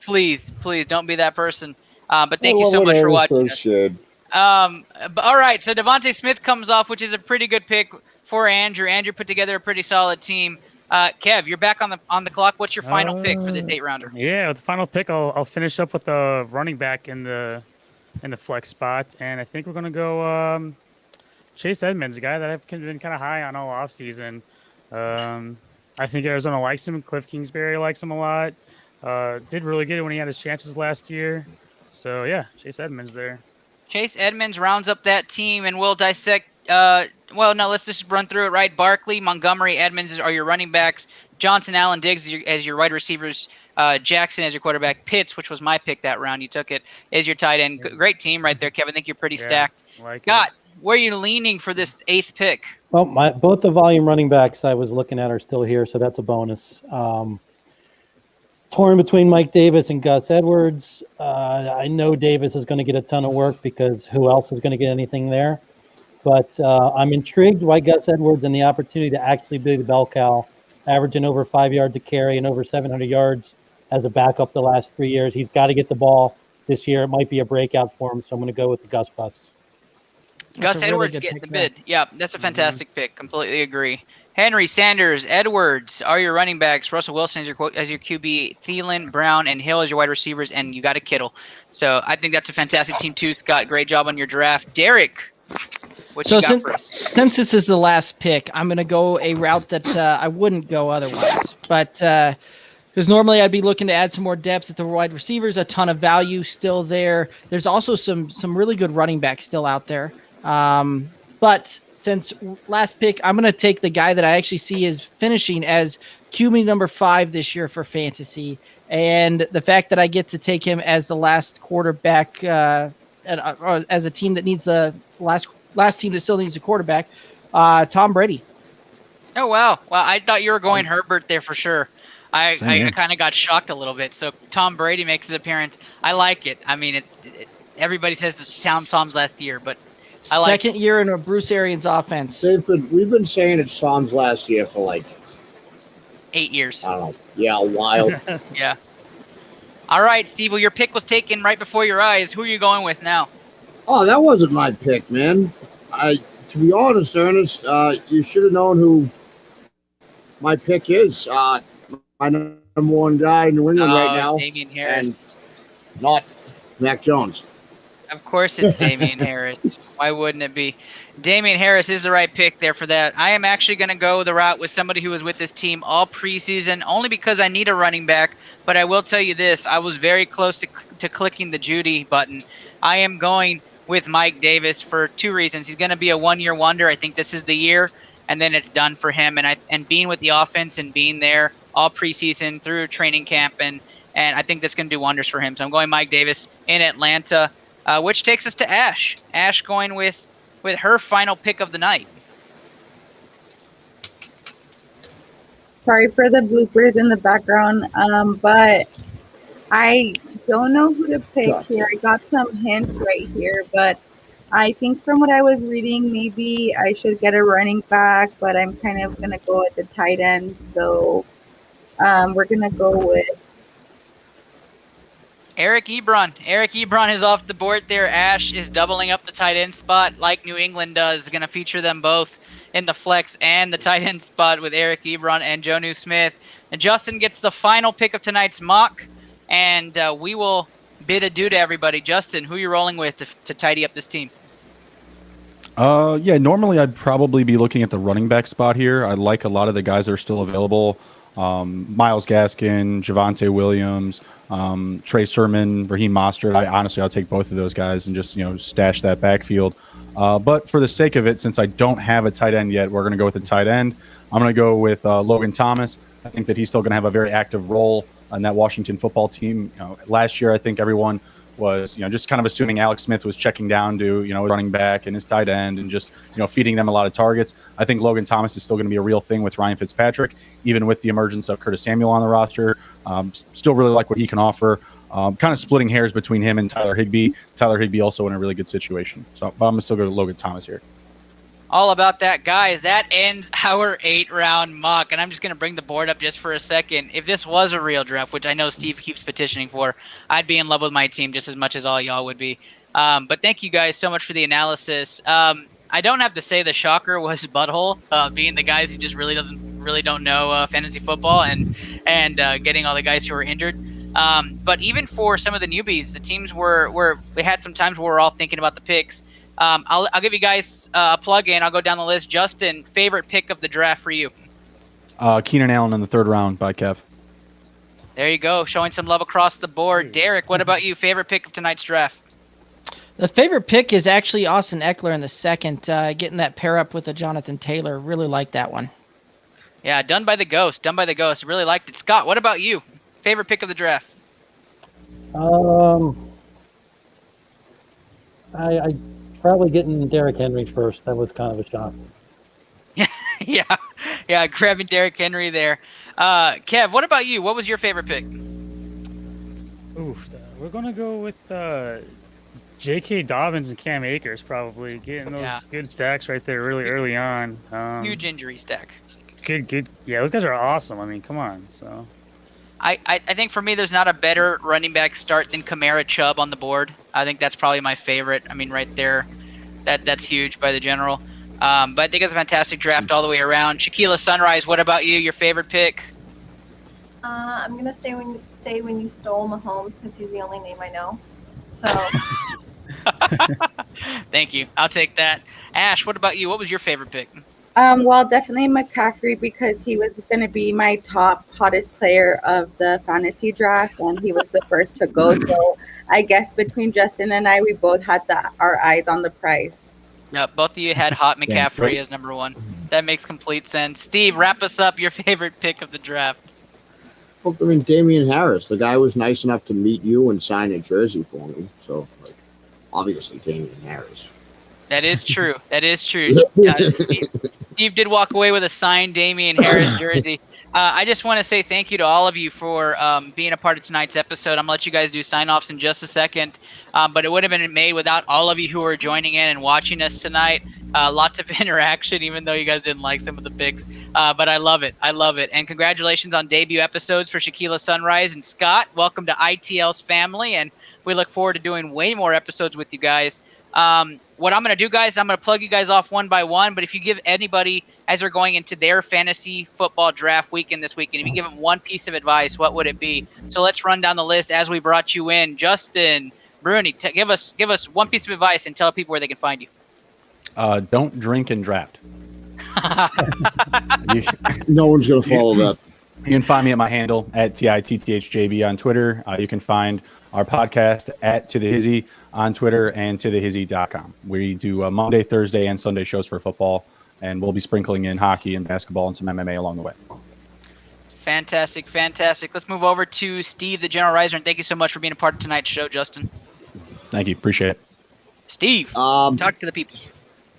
Please don't be that person. But thank you so much for watching us. But all right, so Devontae Smith comes off, which is a pretty good pick for Andrew. Andrew put together a pretty solid team. Kev, you're back on the clock. What's your final pick for this 8-rounder? Yeah, with the final pick, I'll finish up with the running back in the flex spot, and I think we're gonna go Chase Edmonds, a guy that I've been kind of high on all offseason. I think Arizona likes him. Cliff Kingsbury likes him a lot. Did really good when he had his chances last year. So yeah, Chase Edmonds there. Chase Edmonds rounds up that team, and we'll dissect. Let's just run through it, right? Barkley, Montgomery, Edmonds are your running backs. Johnson, Allen, Diggs as your wide receivers, Jackson as your quarterback, Pitts, which was my pick that round. You took it as your tight end. Great team right there, Kevin. I think you're pretty stacked. Scott, where are you leaning for this 8th pick? Well, both the volume running backs I was looking at are still here, so that's a bonus. Torn between Mike Davis and Gus Edwards. I know Davis is going to get a ton of work because who else is going to get anything there? But I'm intrigued by Gus Edwards and the opportunity to actually be the bell cow, averaging over 5 yards a carry and over 700 yards as a backup the last 3 years. He's got to get the ball this year. It might be a breakout for him, so I'm going to go with the Gus bus. Gus Edwards getting the bid. Yeah, that's a fantastic pick. Completely agree. Henry, Sanders, Edwards are your running backs. Russell Wilson as your QB. Thielen, Brown, and Hill as your wide receivers. And you got a Kittle. So I think that's a fantastic team too, Scott. Great job on your draft. Derek, what you got for us? Since this is the last pick, I'm going to go a route that I wouldn't go otherwise. But because normally I'd be looking to add some more depth at the wide receivers, a ton of value still there. There's also some really good running backs still out there. But since last pick, I'm going to take the guy that I actually see as finishing as QB number 5 this year for fantasy. And the fact that I get to take him as the last quarterback, as a team that needs the last team that still needs a quarterback, Tom Brady. Oh, wow. Well, I thought you were going Herbert there for sure. I kind of got shocked a little bit. So Tom Brady makes his appearance. I like it. I mean, everybody says it's Tom's last year, but I like second year in a Bruce Arians offense. We've been saying it's Tom's last year for like 8 years. I don't know. Yeah, a while. Yeah. All right, Steve. Well, your pick was taken right before your eyes. Who are you going with now? Oh, that wasn't my pick, man. To be honest, Ernest, you should have known who my pick is. My number one guy in New England right now, Damian Harris. and not Mac Jones. Of course it's Damian Harris. Why wouldn't it be? Damian Harris is the right pick there for that. I am actually going to go the route with somebody who was with this team all preseason, only because I need a running back. But I will tell you this. I was very close to clicking the Judy button. I am going with Mike Davis for 2 reasons. He's going to be a one-year wonder. I think this is the year, and then it's done for him. And being with the offense and being there all preseason through training camp, and I think that's going to do wonders for him. So I'm going Mike Davis in Atlanta. Which takes us to Ash. Ash going with her final pick of the night. Sorry for the bloopers in the background, but I don't know who to pick here. I got some hints right here, but I think from what I was reading, maybe I should get a running back, but I'm kind of going to go at the tight end. So we're going to go with Eric Ebron. Eric Ebron is off the board there. Ash is doubling up the tight end spot like New England does. Going to feature them both in the flex and the tight end spot with Eric Ebron and Jonnu Smith. And Justin gets the final pick of tonight's mock, and we will bid adieu to everybody. Justin, who are you rolling with to tidy up this team? Yeah, normally I'd probably be looking at the running back spot here. I like a lot of the guys that are still available. Myles Gaskin, Javonte Williams, Trey Sermon, Raheem Mostert. I'll take both of those guys and just stash that backfield. But for the sake of it, since I don't have a tight end yet, we're going to go with a tight end. I'm going to go with Logan Thomas. I think that he's still going to have a very active role on that Washington football team. Last year, I think everyone was just kind of assuming Alex Smith was checking down to running back and his tight end and just feeding them a lot of targets. I think Logan Thomas is still going to be a real thing with Ryan Fitzpatrick, even with the emergence of Curtis Samuel on the roster. Still really like what he can offer. Kind of splitting hairs between him and Tyler Higbee. Tyler Higbee also in a really good situation. So but I'm going to still go to Logan Thomas here. All about that, guys. That ends our 8-round mock, and I'm just going to bring the board up just for a second. If this was a real draft, which I know Steve keeps petitioning for, I'd be in love with my team just as much as all y'all would be. But thank you guys so much for the analysis. I don't have to say the shocker was Butthole, being the guys who just really don't know fantasy football and getting all the guys who were injured. But even for some of the newbies, the teams we had some times where we're all thinking about the picks. I'll give you guys a plug-in. I'll go down the list. Justin, favorite pick of the draft for you? Keenan Allen in the 3rd round by Kev. There you go, showing some love across the board. Derek, what about you? Favorite pick of tonight's draft? The favorite pick is actually Austin Eckler in the 2nd, getting that pair up with a Jonathan Taylor. Really like that one. Yeah, done by the ghost. Really liked it. Scott, what about you? Favorite pick of the draft? I probably getting Derrick Henry first. That was kind of a shock. Yeah, grabbing Derrick Henry there. Kev, what about you? What was your favorite pick? Oof, we're gonna go with J.K. Dobbins and Cam Akers, probably getting those good stacks right there really early on. Huge injury stack. Good. Yeah, those guys are awesome. I mean, come on. So, I think for me, there's not a better running back start than Kamara Chubb on the board. I think that's probably my favorite. I mean, right there, that's huge by the general. But I think it's a fantastic draft all the way around. Shaquila Sunrise, what about you? Your favorite pick? I'm gonna say when you stole Mahomes because he's the only name I know. So. Thank you. I'll take that. Ash, what about you? What was your favorite pick? Well, definitely McCaffrey because he was going to be my top hottest player of the fantasy draft, and he was the first to go. So I guess between Justin and I, we both had our eyes on the prize. Yeah, both of you had hot McCaffrey as number one. That makes complete sense. Steve, wrap us up. Your favorite pick of the draft? Well, I mean, Damian Harris. The guy was nice enough to meet you and sign a jersey for me. So, obviously, Damian Harris. That is true. Steve did walk away with a signed Damian Harris jersey. I just want to say thank you to all of you for being a part of tonight's episode. I'm going to let you guys do sign-offs in just a second. But it would have been made without all of you who are joining in and watching us tonight. Lots of interaction, even though you guys didn't like some of the picks. But I love it. And congratulations on debut episodes for Shaquila Sunrise and Scott. Welcome to ITL's family, and we look forward to doing way more episodes with you guys. What I'm going to do, guys, I'm going to plug you guys off one by one. But if you give anybody, as they're going into their fantasy football draft weekend this weekend, if you give them one piece of advice, what would it be? So let's run down the list as we brought you in. Justin, Bruni, give us one piece of advice and tell people where they can find you. Don't drink and draft. No one's going to follow that. You can find me at my handle at TITTHJB on Twitter. You can find our podcast at To The Hizzy on Twitter and tothehizzy.com. We do Monday, Thursday, and Sunday shows for football, and we'll be sprinkling in hockey and basketball and some MMA along the way. Fantastic. Let's move over to Steve, the General Riser, and thank you so much for being a part of tonight's show, Justin. Thank you. Appreciate it. Steve, talk to the people.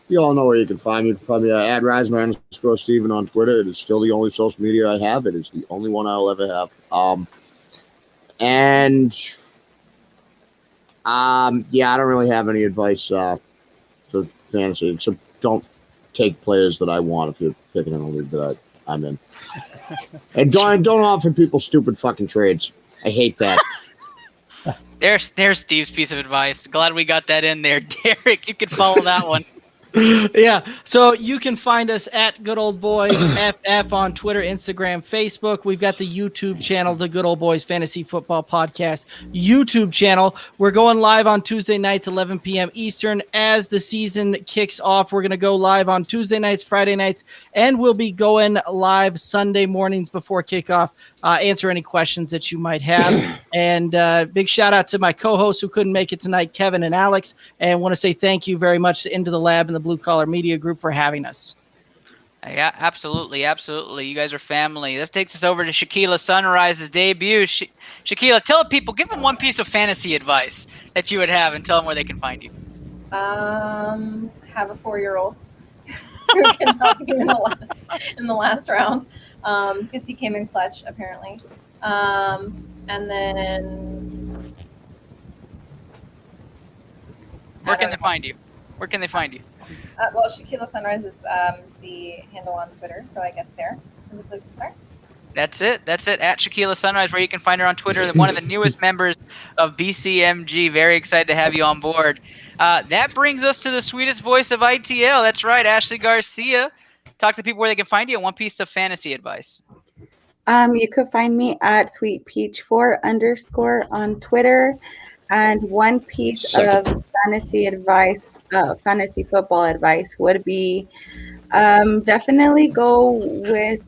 You all know where you can find me. You can find me at @Risner_Steven on Twitter. It is still the only social media I have. It is the only one I'll ever have. I don't really have any advice for fantasy. Except don't take players that I want if you're picking in a league that I'm in. And don't offer people stupid fucking trades. I hate that. There's Steve's piece of advice. Glad we got that in there. Derek, you can follow that one. Yeah, so you can find us at Good Old Boys FF on Twitter, Instagram, Facebook. We've got the YouTube channel, the Good Old Boys Fantasy Football Podcast YouTube channel. We're going live on Tuesday nights, 11 p.m. Eastern. As the season kicks off, we're going to go live on Tuesday nights, Friday nights, and we'll be going live Sunday mornings before kickoff. Answer any questions that you might have. And big shout out to my co-hosts who couldn't make it tonight, Kevin and Alex. And want to say thank you very much to Into the Lab and the Blue Collar Media Group for having us. Yeah, absolutely. You guys are family. This takes us over to Shaquila Sunrise's debut. Shaquila, tell people, give them one piece of fantasy advice that you would have and tell them where they can find you. Have a 4-year-old who can help you in the last round because he came in clutch apparently. And then where can they find you? Well, Shaquila Sunrise is the handle on Twitter, so I guess there is a place to start. That's it. At Shaquila Sunrise, where you can find her on Twitter. One of the newest members of BCMG. Very excited to have you on board. That brings us to the sweetest voice of ITL. That's right, Ashley Garcia. Talk to people where they can find you and one piece of fantasy advice. You could find me at sweetpeach4_ on Twitter. And one piece of fantasy advice, fantasy football advice would be definitely go with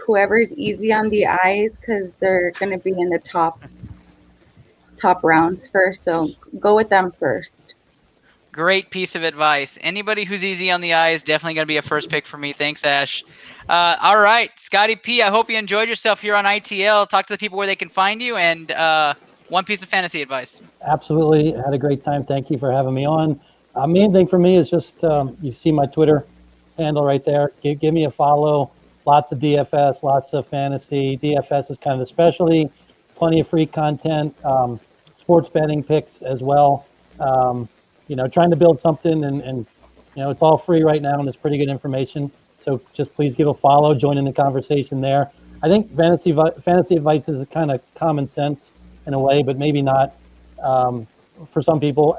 whoever's easy on the eyes because they're going to be in the top rounds first. So go with them first. Great piece of advice. Anybody who's easy on the eye is definitely going to be a first pick for me. Thanks, Ash. All right, Scotty P, I hope you enjoyed yourself here on ITL. Talk to the people where they can find you, and one piece of fantasy advice. Absolutely. Had a great time. Thank you for having me on. Main thing for me is just you see my Twitter handle right there. Give me a follow. Lots of DFS, lots of fantasy. DFS is kind of the specialty. Plenty of free content, sports betting picks as well. Trying to build something, and it's all free right now, and it's pretty good information. So just please give a follow, join in the conversation there. I think fantasy advice is kind of common sense in a way, but maybe not for some people.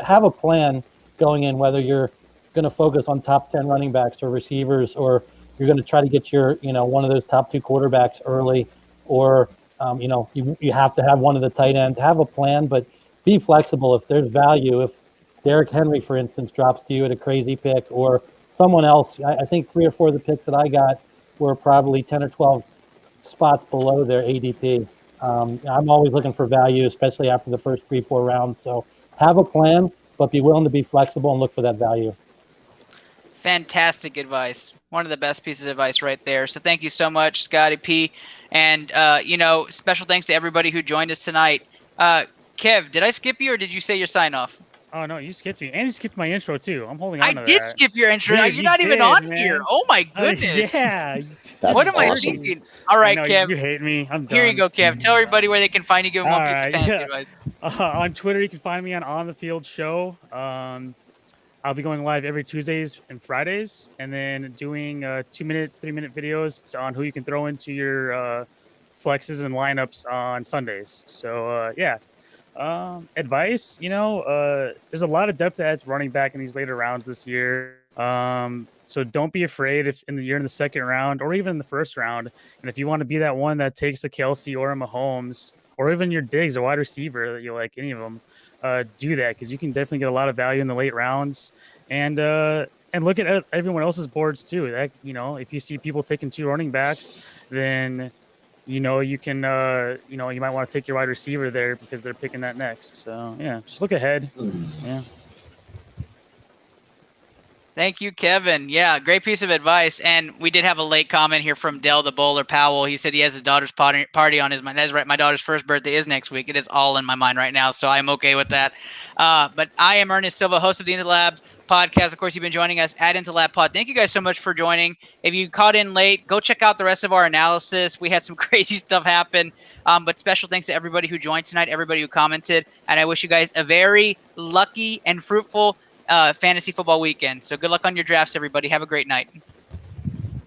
Have a plan going in, whether you're going to focus on top 10 running backs or receivers, or you're going to try to get your, one of those top 2 quarterbacks early, or, you have to have one of the tight ends. Have a plan, but be flexible if there's value. If Derrick Henry, for instance, drops to you at a crazy pick, or someone else, I think 3 or 4 of the picks that I got were probably 10 or 12 spots below their ADP. I'm always looking for value, especially after the first 3-4 rounds. So have a plan, but be willing to be flexible and look for that value. Fantastic advice. One of the best pieces of advice right there. So thank you so much, Scotty P. And, special thanks to everybody who joined us tonight. Kev, did I skip you, or did you say your sign off? Oh, no, you skipped me. And you skipped my intro, too. I'm holding on to that. I did skip your intro. Dude, You're not even on here. Oh, my goodness. Yeah. What am I thinking? All right, Kev. You hate me. I'm done. Here you go, Kev. Tell everybody where they can find you. Give them one piece of fantasy advice. On Twitter, you can find me on The Field Show. I'll be going live every Tuesdays and Fridays, and then doing 2-minute, 3-minute videos on who you can throw into your flexes and lineups on Sundays. So, advice, there's a lot of depth at running back in these later rounds this year. So don't be afraid if you're in the second round or even in the first round. And if you want to be that one that takes a Kelsey or a Mahomes, or even your Diggs, a wide receiver that you like, any of them, do that, because you can definitely get a lot of value in the late rounds. And look at everyone else's boards too. That, if you see people taking 2 running backs, then you can you might want to take your wide receiver there because they're picking that next. So yeah, just look ahead. Yeah. Thank you, Kevin. Yeah, great piece of advice. And we did have a late comment here from Dell the Bowler Powell. He said he has his daughter's party on his mind. That's right. My daughter's first birthday is next week. It is all in my mind right now, so I'm okay with that. But I am Ernest Silva, host of the Into Lab podcast. Of course, you've been joining us at Into Lab Pod. Thank you guys so much for joining. If you caught in late, go check out the rest of our analysis. We had some crazy stuff happen. But special thanks to everybody who joined tonight, everybody who commented. And I wish you guys a very lucky and fruitful fantasy football weekend. So good luck on your drafts, everybody. Have a great night.